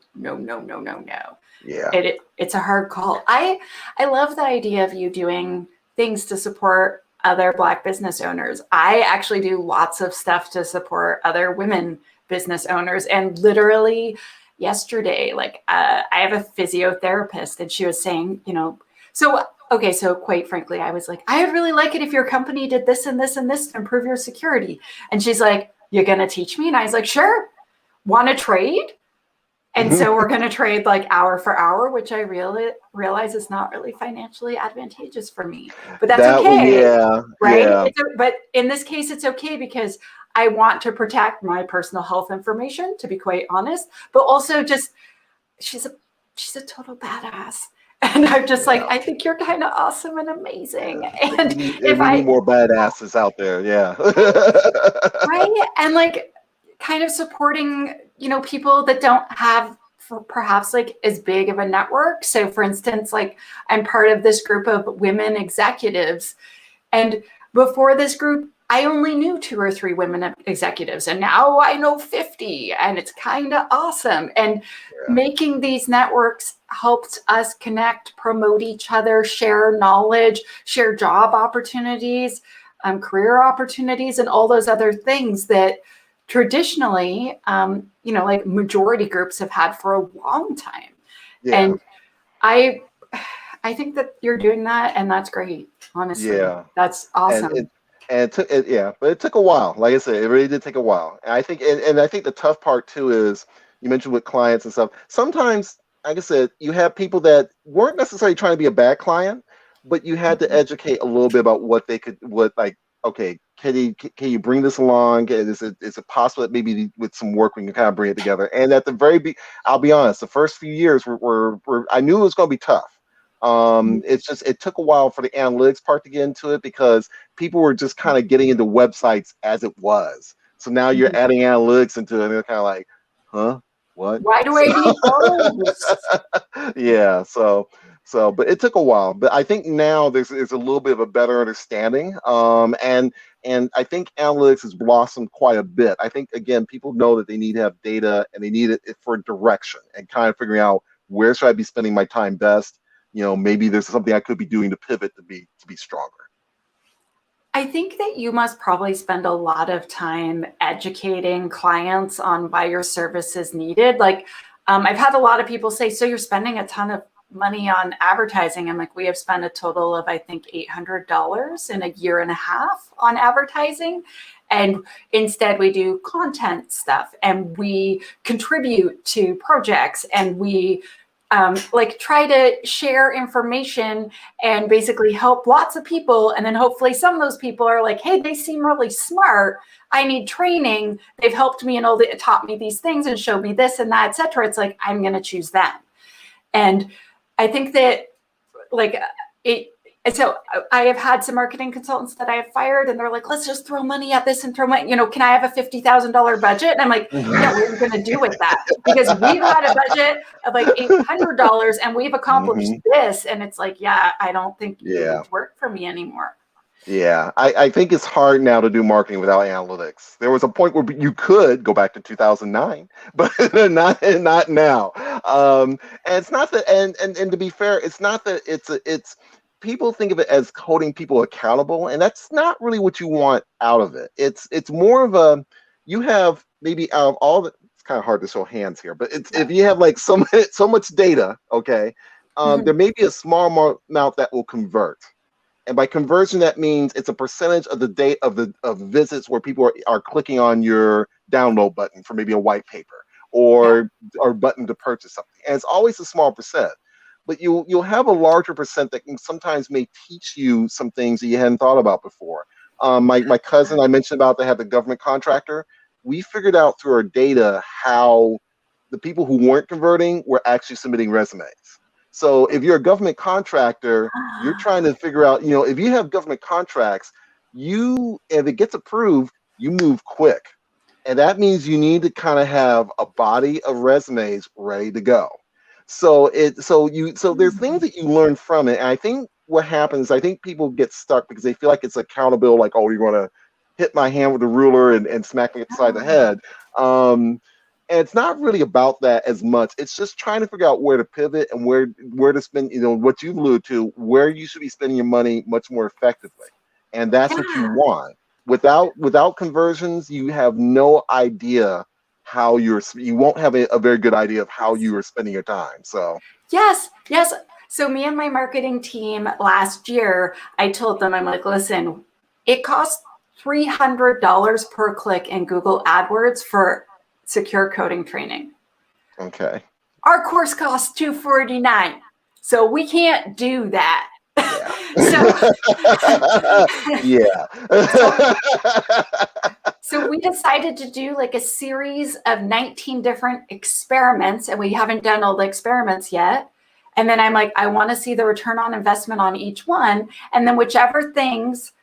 Yeah. It's a hard call. I love the idea of you doing things to support other Black business owners. I actually do lots of stuff to support other women business owners, and literally yesterday, I have a physiotherapist, and she was saying, so quite frankly, I was like, I would really like it if your company did this and this and this to improve your security. And she's like, you're going to teach me? And I was like, sure. Want to trade? And so we're going to trade hour for hour, which I realize is not really financially advantageous for me, but that's okay. Right. Yeah. But in this case, it's okay because I want to protect my personal health information, to be quite honest, but also just, she's a total badass. And I'm just I think you're kind of awesome and amazing. And if we need more badasses out there. Yeah. Right. And kind of supporting, people that don't have perhaps as big of a network. So for instance, I'm part of this group of women executives. And before this group, I only knew 2 or 3 women executives, and now I know 50, and it's kind of awesome. And making these networks helps us connect, promote each other, share knowledge, share job opportunities, career opportunities, and all those other things that traditionally, majority groups have had for a long time. Yeah. And I think that you're doing that, and that's great. Honestly, that's awesome. But it took a while. Like I said, it really did take a while. And I think, and I think the tough part too is you mentioned with clients and stuff. Sometimes, like I said, you have people that weren't necessarily trying to be a bad client, but you had to educate a little bit about what they could, okay, can you bring this along? Is it possible that maybe with some work we can kind of bring it together? And at the I'll be honest, the first few years were I knew it was going to be tough. It took a while for the analytics part to get into it because people were just kind of getting into websites as it was. So now you're adding analytics into it, and they're kind of like, huh? What? Why do I need those? Yeah. So, but it took a while. But I think now there's a little bit of a better understanding. And I think analytics has blossomed quite a bit. I think, again, people know that they need to have data and they need it for direction and kind of figuring out where should I be spending my time best. Maybe there's something I could be doing to pivot to be stronger. I think that you must probably spend a lot of time educating clients on why your service is needed. I've had a lot of people say, so you're spending a ton of money on advertising. I'm like, we have spent a total of, I think, $800 in a year and a half on advertising. And instead we do content stuff, and we contribute to projects, and we try to share information and basically help lots of people. And then hopefully some of those people are like, hey, they seem really smart. I need training. They've helped me and taught me these things and showed me this and that, et cetera. It's like, I'm going to choose them. And I think that so I have had some marketing consultants that I have fired, and they're like, let's just throw money at this and throw money, can I have a $50,000 budget? And I'm like, yeah, what are you going to do with that? Because we've had a budget of $800 and we've accomplished this. And it's like, I don't think it work for me anymore. Yeah, I think it's hard now to do marketing without analytics. There was a point where you could go back to 2009, but not now. And it's not that, and to be fair, it's not that it's people think of it as holding people accountable, and that's not really what you want out of it. It's more of a, you have maybe out of all the, it's kind of hard to show hands here, but it's if you have like so much data, okay, there may be a small amount that will convert. And by conversion, that means it's a percentage of the date of the visits where people are clicking on your download button for maybe a white paper or button to purchase something. And it's always a small percent, but you'll have a larger percent that can sometimes may teach you some things that you hadn't thought about before. My cousin I mentioned about that had the government contractor. We figured out through our data how the people who weren't converting were actually submitting resumes. So if you're a government contractor, you're trying to figure out, if you have government contracts, if it gets approved, you move quick. And that means you need to kind of have a body of resumes ready to go. So there's things that you learn from it. And I think what happens, I think people get stuck because they feel like it's accountable, like, oh, you're going to hit my hand with a ruler and smack me upside the head. And it's not really about that as much. It's just trying to figure out where to pivot and where to spend, what you've alluded to, where you should be spending your money much more effectively. And that's what you want. Without conversions, you have no idea how you won't have a very good idea of how you are spending your time. So yes. So me and my marketing team last year, I told them, I'm like, listen, it costs $300 per click in Google AdWords for secure coding training. Okay. Our course costs $249, so we can't do that. So we decided to do like a series of 19 different experiments, and we haven't done all the experiments yet. And then I'm like, I want to see the return on investment on each one, and then whichever things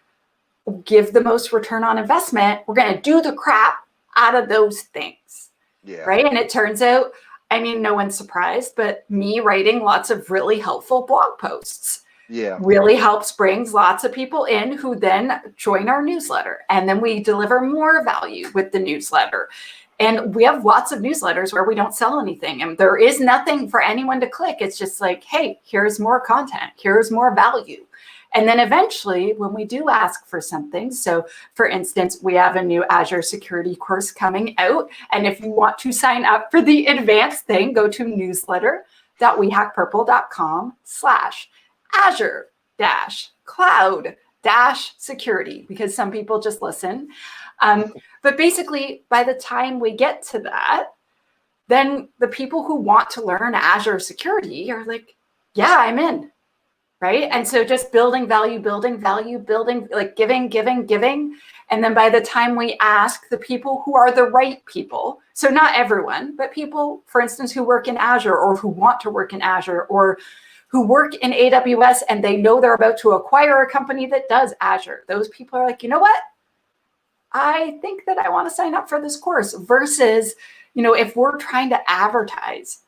give the most return on investment, we're going to do the crap out of those things. Yeah. Right. And it turns out, I mean, no one's surprised, but me writing lots of really helpful blog posts really brings lots of people in who then join our newsletter. And then we deliver more value with the newsletter. And we have lots of newsletters where we don't sell anything. And there is nothing for anyone to click. It's just like, hey, here's more content. Here's more value. And then eventually, when we do ask for something, so for instance, we have a new Azure security course coming out. And if you want to sign up for the advanced thing, go to newsletter.wehackpurple.com/Azure-cloud-security, because some people just listen. But basically, by the time we get to that, then the people who want to learn Azure security are like, yeah, I'm in. Right. And so just building value, like giving. And then by the time we ask the people who are the right people, so not everyone, but people, for instance, who work in Azure or who want to work in Azure or who work in AWS and they know they're about to acquire a company that does Azure. Those people are like, you know what? I think that I want to sign up for this course versus, if we're trying to advertise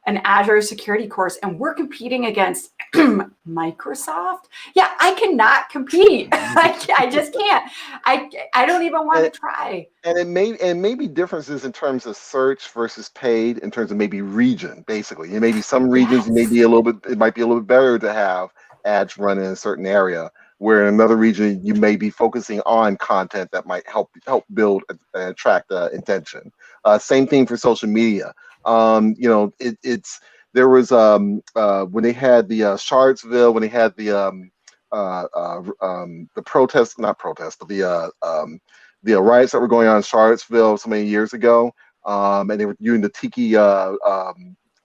an Azure security course and we're competing against Microsoft. Yeah, I cannot compete. I just can't. I don't even want to try. And it may be differences in terms of search versus paid, in terms of maybe region, basically. It may be some regions it might be a little bit better to have ads run in a certain area, where in another region you may be focusing on content that might help build and attract intention. Same thing for social media. There was when they had the Charlottesville, when they had the protest, not protest, but the riots that were going on in Charlottesville so many years ago, and they were using the tiki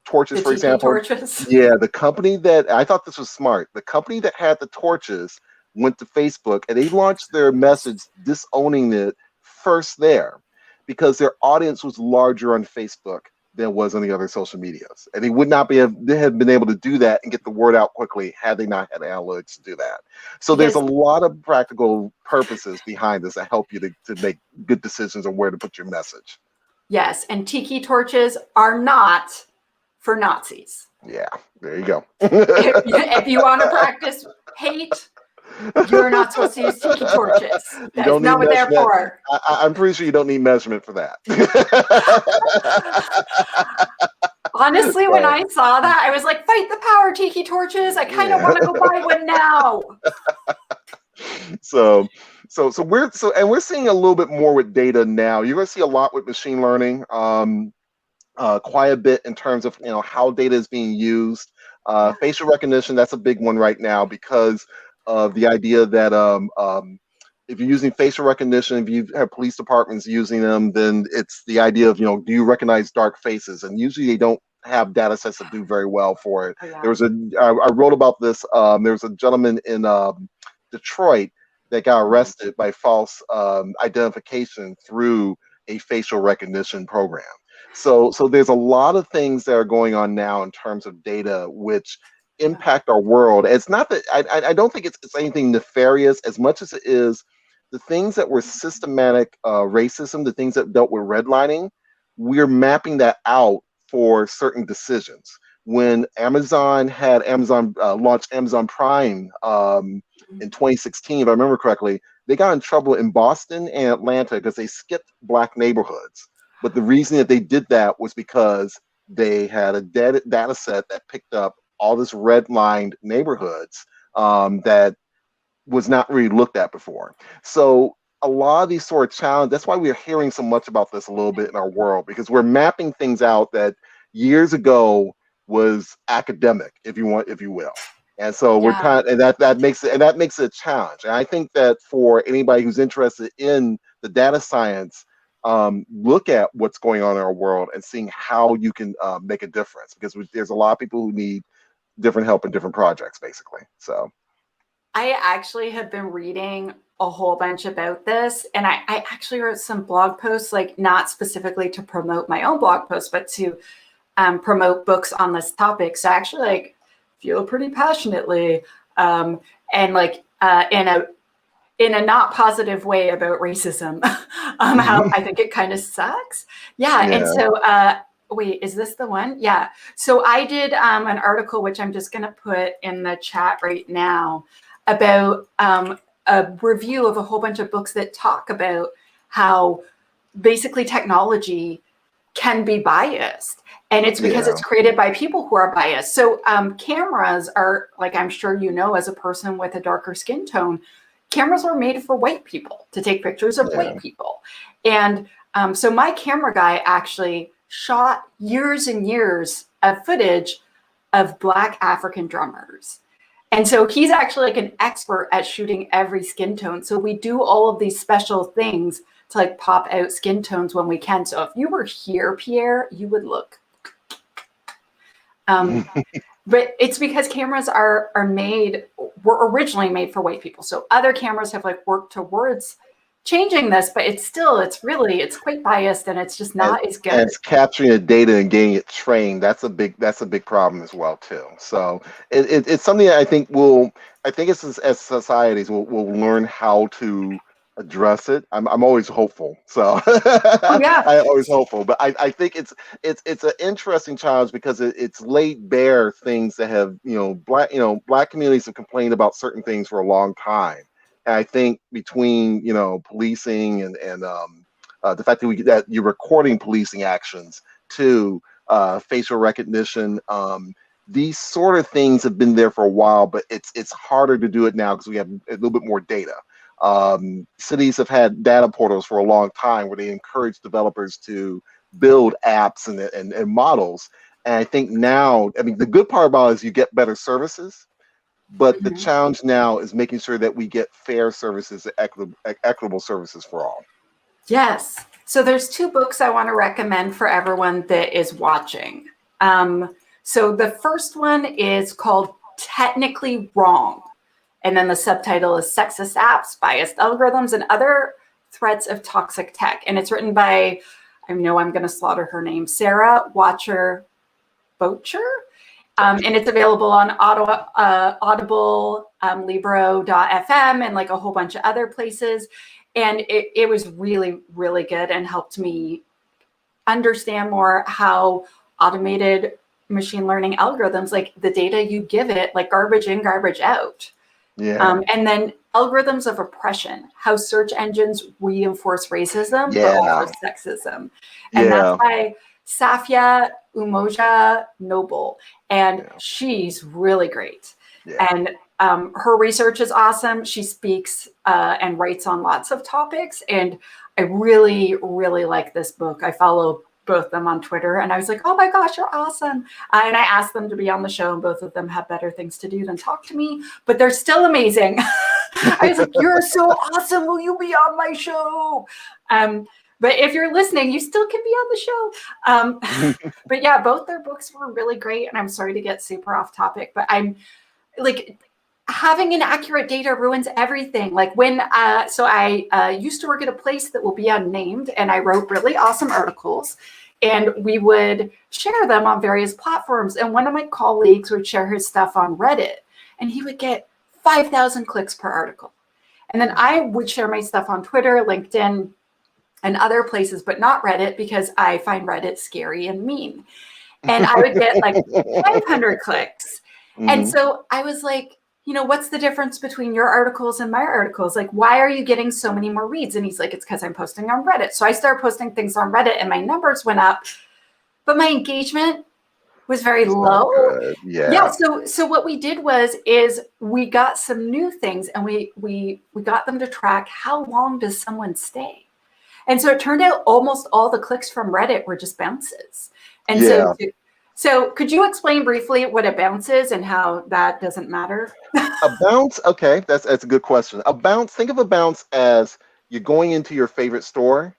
torches, for example. Torches. Yeah, the company that, I thought this was smart, the company that had the torches went to Facebook and they launched their message disowning it first there, because their audience was larger on Facebook than was on the other social medias. And they would not have been able to do that and get the word out quickly had they not had analytics to do that. So there's a lot of practical purposes behind this that help you to make good decisions on where to put your message. Yes, and tiki torches are not for Nazis. Yeah, there you go. if you want to practice hate, you're not supposed to use tiki torches. That's not what they're for. I'm pretty sure you don't need measurement for that. Honestly, when I saw that, I was like, fight the power, tiki torches. I kind of want to go buy one now. We're seeing a little bit more with data now. You're going to see a lot with machine learning, quite a bit in terms of how data is being used. Facial recognition, that's a big one right now because of the idea that if you're using facial recognition, if you have police departments using them, then it's the idea of do you recognize dark faces? And usually they don't have data sets that do very well for it. Oh, yeah. I wrote about this. There was a gentleman in Detroit that got arrested by false identification through a facial recognition program. So there's a lot of things that are going on now in terms of data, which impact our world. It's not that I don't think it's anything nefarious as much as it is the things that were systematic racism, the things that dealt with redlining. We're mapping that out for certain decisions. When Amazon launched Amazon Prime in 2016, if I remember correctly, they got in trouble in Boston and Atlanta because they skipped black neighborhoods. But the reason that they did that was because they had a data set that picked up all this redlined neighborhoods that was not really looked at before. So a lot of these sort of challenges, that's why we're hearing so much about this a little bit in our world, because we're mapping things out that years ago was academic, if you will. And so we're that makes it a challenge. And I think that for anybody who's interested in the data science, look at what's going on in our world and seeing how you can make a difference, because there's a lot of people who need different help in different projects, basically. So I actually have been reading a whole bunch about this, and I actually wrote some blog posts, like not specifically to promote my own blog post, but to promote books on this topic. So I actually feel pretty passionately and in a not positive way about racism, how I think it kind of sucks. And so wait, is this the one? Yeah. So I did an article, which I'm just going to put in the chat right now, about a review of a whole bunch of books that talk about how basically technology can be biased. And it's because it's created by people who are biased. So cameras are, like, I'm sure you know, as a person with a darker skin tone, cameras were made for white people to take pictures of white people. And so my camera guy actually shot years and years of footage of Black African drummers. And so he's actually like an expert at shooting every skin tone. So we do all of these special things to like pop out skin tones when we can. So if you were here, Pierre, you would look. But it's because cameras were originally made for white people. So other cameras have like worked towards changing this, but it's quite biased, and it's just not as good. And it's capturing the data and getting it trained. That's a big problem as well too. So it's something that I think as societies we'll learn how to address it. I'm always hopeful. So I'm always hopeful. But I think it's an interesting challenge because it's laid bare things that have black communities have complained about certain things for a long time. And I think between policing and the fact that you're recording policing actions to facial recognition, these sort of things have been there for a while, but it's harder to do it now because we have a little bit more data. Cities have had data portals for a long time where they encourage developers to build apps and models. And I think now, the good part about it is you get better services, but the challenge now is making sure that we get fair services, equitable services for all. Yes. So there's two books I want to recommend for everyone that is watching. So the first one is called Technically Wrong. And then the subtitle is Sexist Apps, Biased Algorithms, and Other Threats of Toxic Tech. And it's written by, I know I'm going to slaughter her name, Sarah Watcher Bocher. And it's available on Audible, Libro.fm, and like a whole bunch of other places. And it was really, really good and helped me understand more how automated machine learning algorithms, like the data you give it, like garbage in, garbage out. Yeah. And then algorithms of oppression, how search engines reinforce racism, but also sexism. And that's by Safia Umoja Noble, and Yeah. she's really great. Yeah. And her research is awesome. She speaks and writes on lots of topics. And I really, really like this book. I follow both of them on Twitter, and I was like, oh my gosh, you're awesome. And I asked them to be on the show, and both of them have better things to do than talk to me, but they're still amazing. I was like, you're so awesome. Will you be on my show? But if you're listening, you still can be on the show. But yeah, both their books were really great. And I'm sorry to get super off topic, but I'm like, having inaccurate data ruins everything. Like when, so I used to work at a place that will be unnamed, and I wrote really awesome articles, and we would share them on various platforms. And one of my colleagues would share his stuff on Reddit, and he would get 5,000 clicks per article. And then I would share my stuff on Twitter, LinkedIn, and other places, but not Reddit, because I find Reddit scary and mean. And I would get like 500 clicks. Mm-hmm. And so I was like, what's the difference between your articles and my articles? Like, why are you getting so many more reads? And he's like, it's because I'm posting on Reddit. So I started posting things on Reddit, and my numbers went up, but my engagement was very low. Yeah. So what we did is we got some new things, and we got them to track how long does someone stay. And so it turned out almost all the clicks from Reddit were just bounces. And so could you explain briefly what a bounce is and how that doesn't matter? A bounce, okay, that's a good question. A bounce, think of a bounce as you're going into your favorite store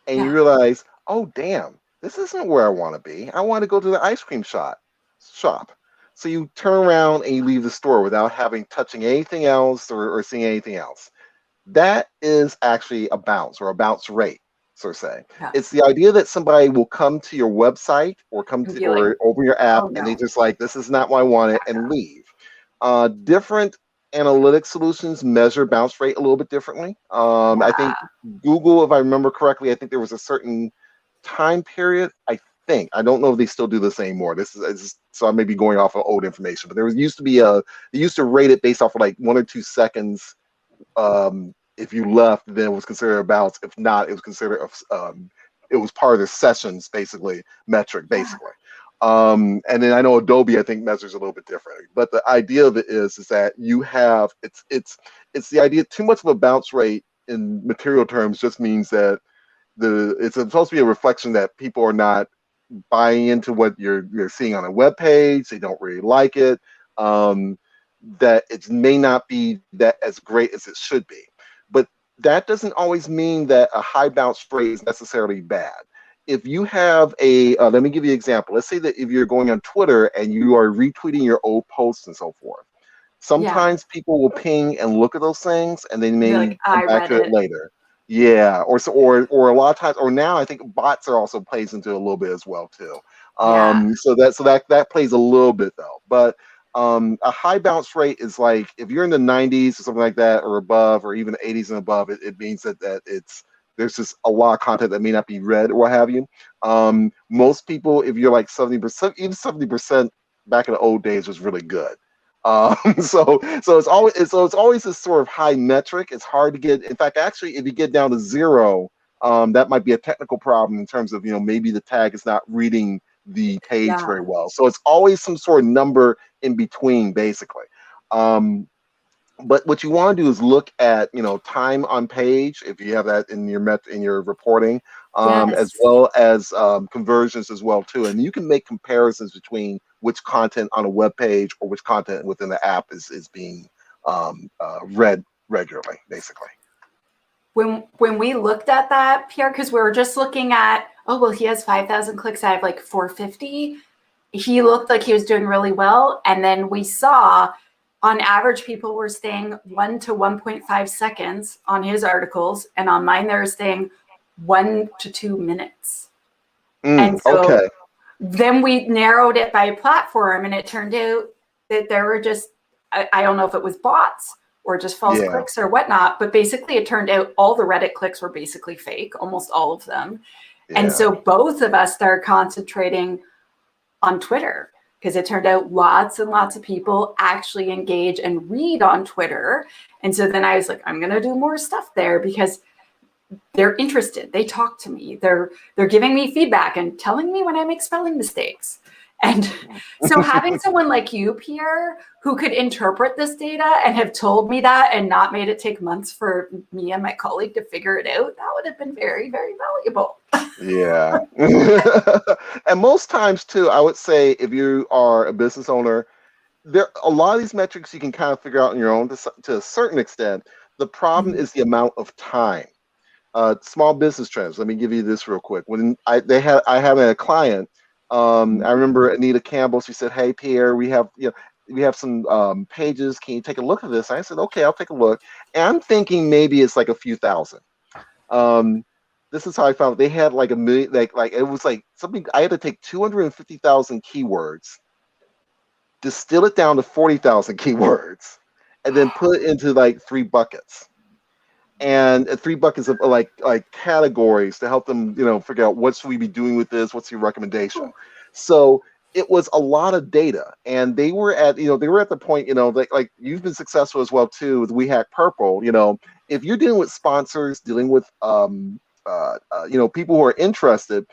and you realize, oh damn, this isn't where I want to be. I want to go to the ice cream shop. So you turn around and you leave the store without touching anything else or seeing anything else. That is actually a bounce or a bounce rate, so to say. Yeah. It's the idea that somebody will come to your website or or open your app, and they just like, this is not what I wanted, and leave. Different analytic solutions measure bounce rate a little bit differently. I think Google, if I remember correctly, I think there was a certain time period. I don't know if they still do this anymore. This is so I may be going off of old information, but they used to rate it based off of like 1 or 2 seconds. If you left, then it was considered a bounce. If not, it was considered it was part of the sessions metric. And then I know Adobe, I think, measures a little bit differently. But the idea of it is that you have it's the idea. Too much of a bounce rate in material terms just means that it's supposed to be a reflection that people are not buying into what you're seeing on a web page. They don't really like it. That it may not be that as great as it should be. But that doesn't always mean that a high bounce rate is necessarily bad. If you have let me give you an example. Let's say that if you're going on Twitter and you are retweeting your old posts and so forth, sometimes people will ping and look at those things, and they may come back to it later. Yeah, or a lot of times, or now I think bots are also plays into a little bit as well too. So that plays a little bit though, but. A high bounce rate is like if you're in the 90s or something like that or above, or even the 80s and above, it means that there's just a lot of content that may not be read or what have you. Most people, if you're like 70%, even 70% back in the old days was really good. So it's always this sort of high metric. It's hard to get. In fact, actually, if you get down to 0, that might be a technical problem in terms of maybe the tag is not reading the page very well. So it's always some sort of number in between, basically. But what you want to do is look at time on page, if you have that in your reporting, as well as conversions as well too. And you can make comparisons between which content on a web page or which content within the app is being read regularly, basically. When we looked at that, Pierre, because we were just looking at, he has 5,000 clicks. I have like 450. He looked like he was doing really well. And then we saw, on average, people were staying 1 to 1.5 seconds on his articles. And on mine, they were staying 1 to 2 minutes. And so then we narrowed it by platform, and it turned out that there were just, I don't know if it was bots or just false clicks or whatnot, but basically it turned out all the Reddit clicks were basically fake, almost all of them. And so both of us started concentrating on Twitter, because it turned out lots and lots of people actually engage and read on Twitter. And so then I was like, I'm going to do more stuff there, because they're interested. They talk to me. They're giving me feedback and telling me when I make spelling mistakes. And so having someone like you, Pierre, who could interpret this data and have told me that and not made it take months for me and my colleague to figure it out, that would have been very, very valuable. Yeah. And most times too, I would say if you are a business owner, there a lot of these metrics you can kind of figure out on your own to a certain extent. The problem is the amount of time. Small business trends. Let me give you this real quick. When I have a client. I remember Anita Campbell. She said, "Hey Pierre, we have some pages. Can you take a look at this?" I said, "Okay, I'll take a look." And I'm thinking maybe it's like a few thousand. This is how I found it. They had like a million. Like it was like something. I had to take 250,000 keywords, distill it down to 40,000 keywords, and then put it into like 3 buckets. And 3 buckets of like categories to help them, figure out what should we be doing with this, what's your recommendation. So it was a lot of data, and they were at the point, like you've been successful as well too with We Hack Purple. If you're dealing with sponsors, dealing with people who are interested,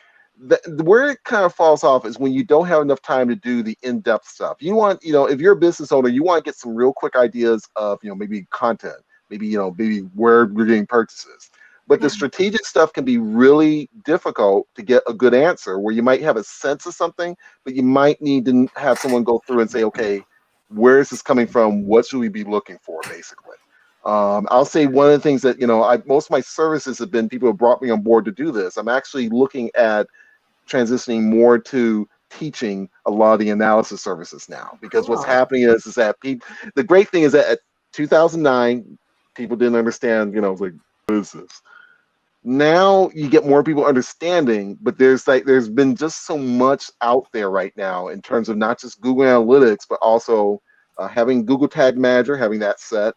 where it kind of falls off is when you don't have enough time to do the in-depth stuff. You want, if you're a business owner, you want to get some real quick ideas of, maybe content, maybe where we're getting purchases. But the strategic stuff can be really difficult to get a good answer, where you might have a sense of something, but you might need to have someone go through and say, okay, where is this coming from? What should we be looking for, basically? I'll say one of the things that, most of my services have been people have brought me on board to do this. I'm actually looking at transitioning more to teaching a lot of the analysis services now, because what's happening is that the great thing is that at 2009, people didn't understand, like, what is this? Now you get more people understanding, but there's been just so much out there right now in terms of not just Google Analytics, but also having Google Tag Manager, having that set.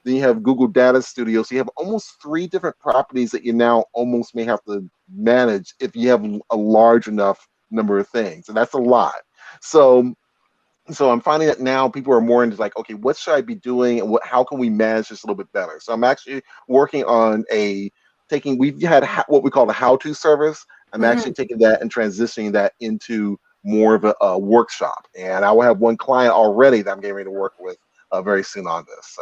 Then you have Google Data Studio. So you have almost 3 different properties that you now almost may have to manage if you have a large enough number of things. And that's a lot. So I'm finding that now people are more into like, okay, what should I be doing, and how can we manage this a little bit better? So I'm actually working on we've had what we call the how-to service. I'm actually taking that and transitioning that into more of a workshop. And I will have one client already that I'm getting ready to work with very soon on this.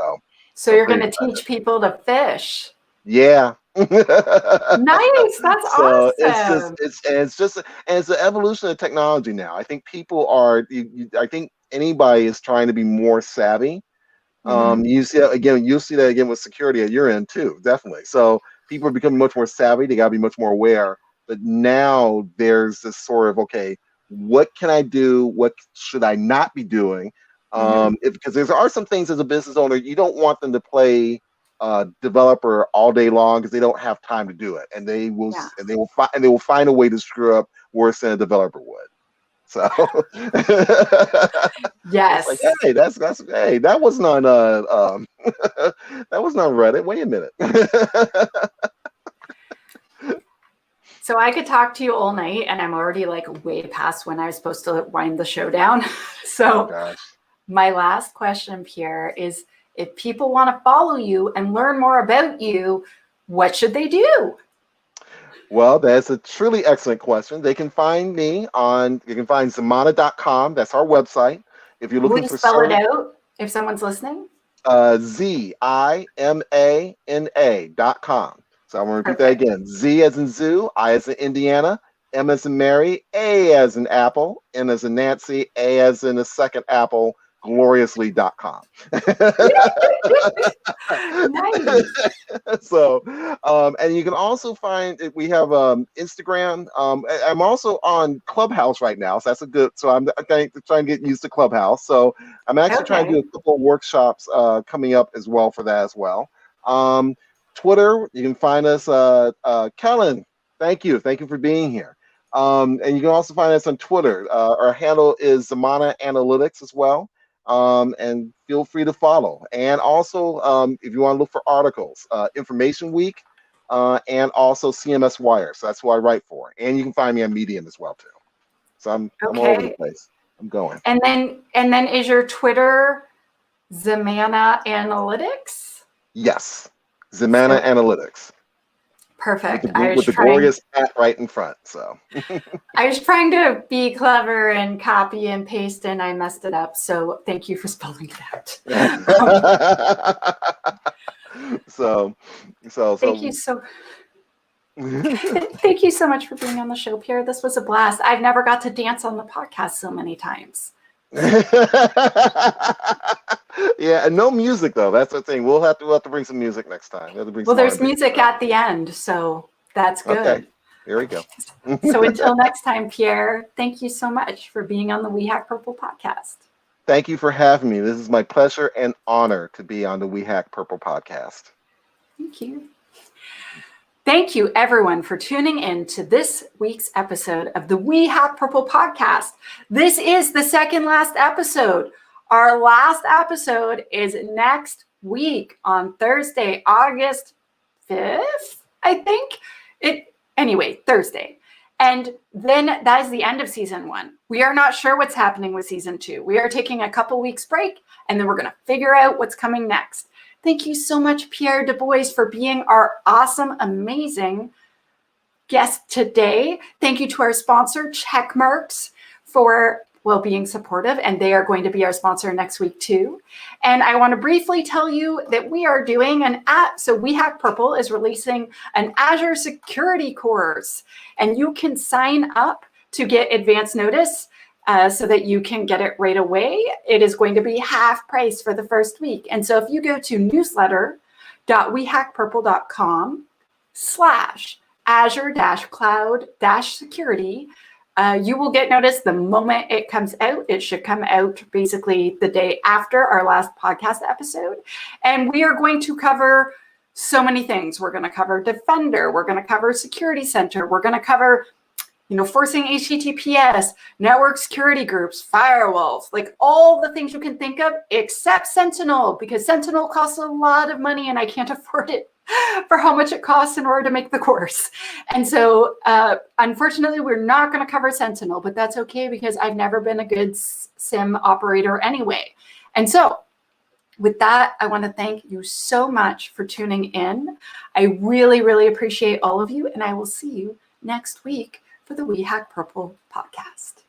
So you're going to teach people to fish. Yeah. Nice. That's so awesome. It's the evolution of technology now. I think people are. I think anybody is trying to be more savvy. You see that again. You'll see that again with security at your end too. Definitely. So people are becoming much more savvy. They got to be much more aware. But now there's this sort of, okay, what can I do? What should I not be doing? Because there are some things as a business owner, you don't want them to play developer all day long because they don't have time to do it, and they will find a way to screw up worse than a developer would. So yes, it's like, hey, hey, that wasn't on that wasn't on Reddit. Wait a minute. So I could talk to you all night, and I'm already like way past when I was supposed to wind the show down. So my last question, Pierre, is if people want to follow you and learn more about you, what should they do? Well, that's a truly excellent question. They can find me you can find Zimana.com. That's our website. If you're looking for spell it out if someone's listening? Zimana.com. So I'm going to repeat that again. Z as in zoo, I as in Indiana, M as in Mary, A as in Apple, N as in Nancy, A as in the second apple, gloriously.com. Nice. So, and you can also find we have Instagram. I'm also on Clubhouse right now, so that's so I'm trying to get used to Clubhouse. So I'm actually trying to do a couple of workshops coming up as well for that as well. Twitter, you can find us. Kellen, thank you for being here. And you can also find us on Twitter. Our handle is Zimana Analytics as well. And feel free to follow. And also, if you want to look for articles, Information Week, and also CMS Wire. So that's who I write for. And you can find me on Medium as well too. So I'm all over the place. I'm going. And then is your Twitter Zimana Analytics? Yes, Zimana Analytics. Perfect. With the glorious hat right in front. So I was trying to be clever and copy and paste, and I messed it up. So thank you for spelling it out. Thank you so. Thank you so much for being on the show, Pierre. This was a blast. I've never got to dance on the podcast so many times. Yeah, and no music though. That's the thing. We'll have to bring some music next time. Well, there's music at the end, so that's good. Okay, here we go. So until next time, Pierre, thank you so much for being on the We Hack Purple podcast. Thank you for having me. This is my pleasure and honor to be on the We Hack Purple podcast. Thank you. Thank you, everyone, for tuning in to this week's episode of the We Hack Purple podcast. This is the second last episode. Our last episode is next week on Thursday, August 5th, I think. Thursday. And then that is the end of season 1. We are not sure what's happening with season 2. We are taking a couple weeks break, and then we're going to figure out what's coming next. Thank you so much, Pierre DeBois, for being our awesome, amazing guest today. Thank you to our sponsor, Checkmarks, for being supportive, and they are going to be our sponsor next week too. And I want to briefly tell you that we are doing so We Hack Purple is releasing an Azure security course, and you can sign up to get advance notice so that you can get it right away. It is going to be half price for the first week. And so if you go to newsletter.wehackpurple.com/Azure-cloud-security, you will get notice the moment it comes out. It should come out basically the day after our last podcast episode. And we are going to cover so many things. We're going to cover Defender. We're going to cover Security Center. We're going to cover forcing HTTPS, network security groups, firewalls, like all the things you can think of, except Sentinel, because Sentinel costs a lot of money and I can't afford it for how much it costs in order to make the course. And so, unfortunately, we're not going to cover Sentinel, but that's okay because I've never been a good SIM operator anyway. And so, with that, I want to thank you so much for tuning in. I really, really appreciate all of you, and I will see you next week for the We Hack Purple podcast.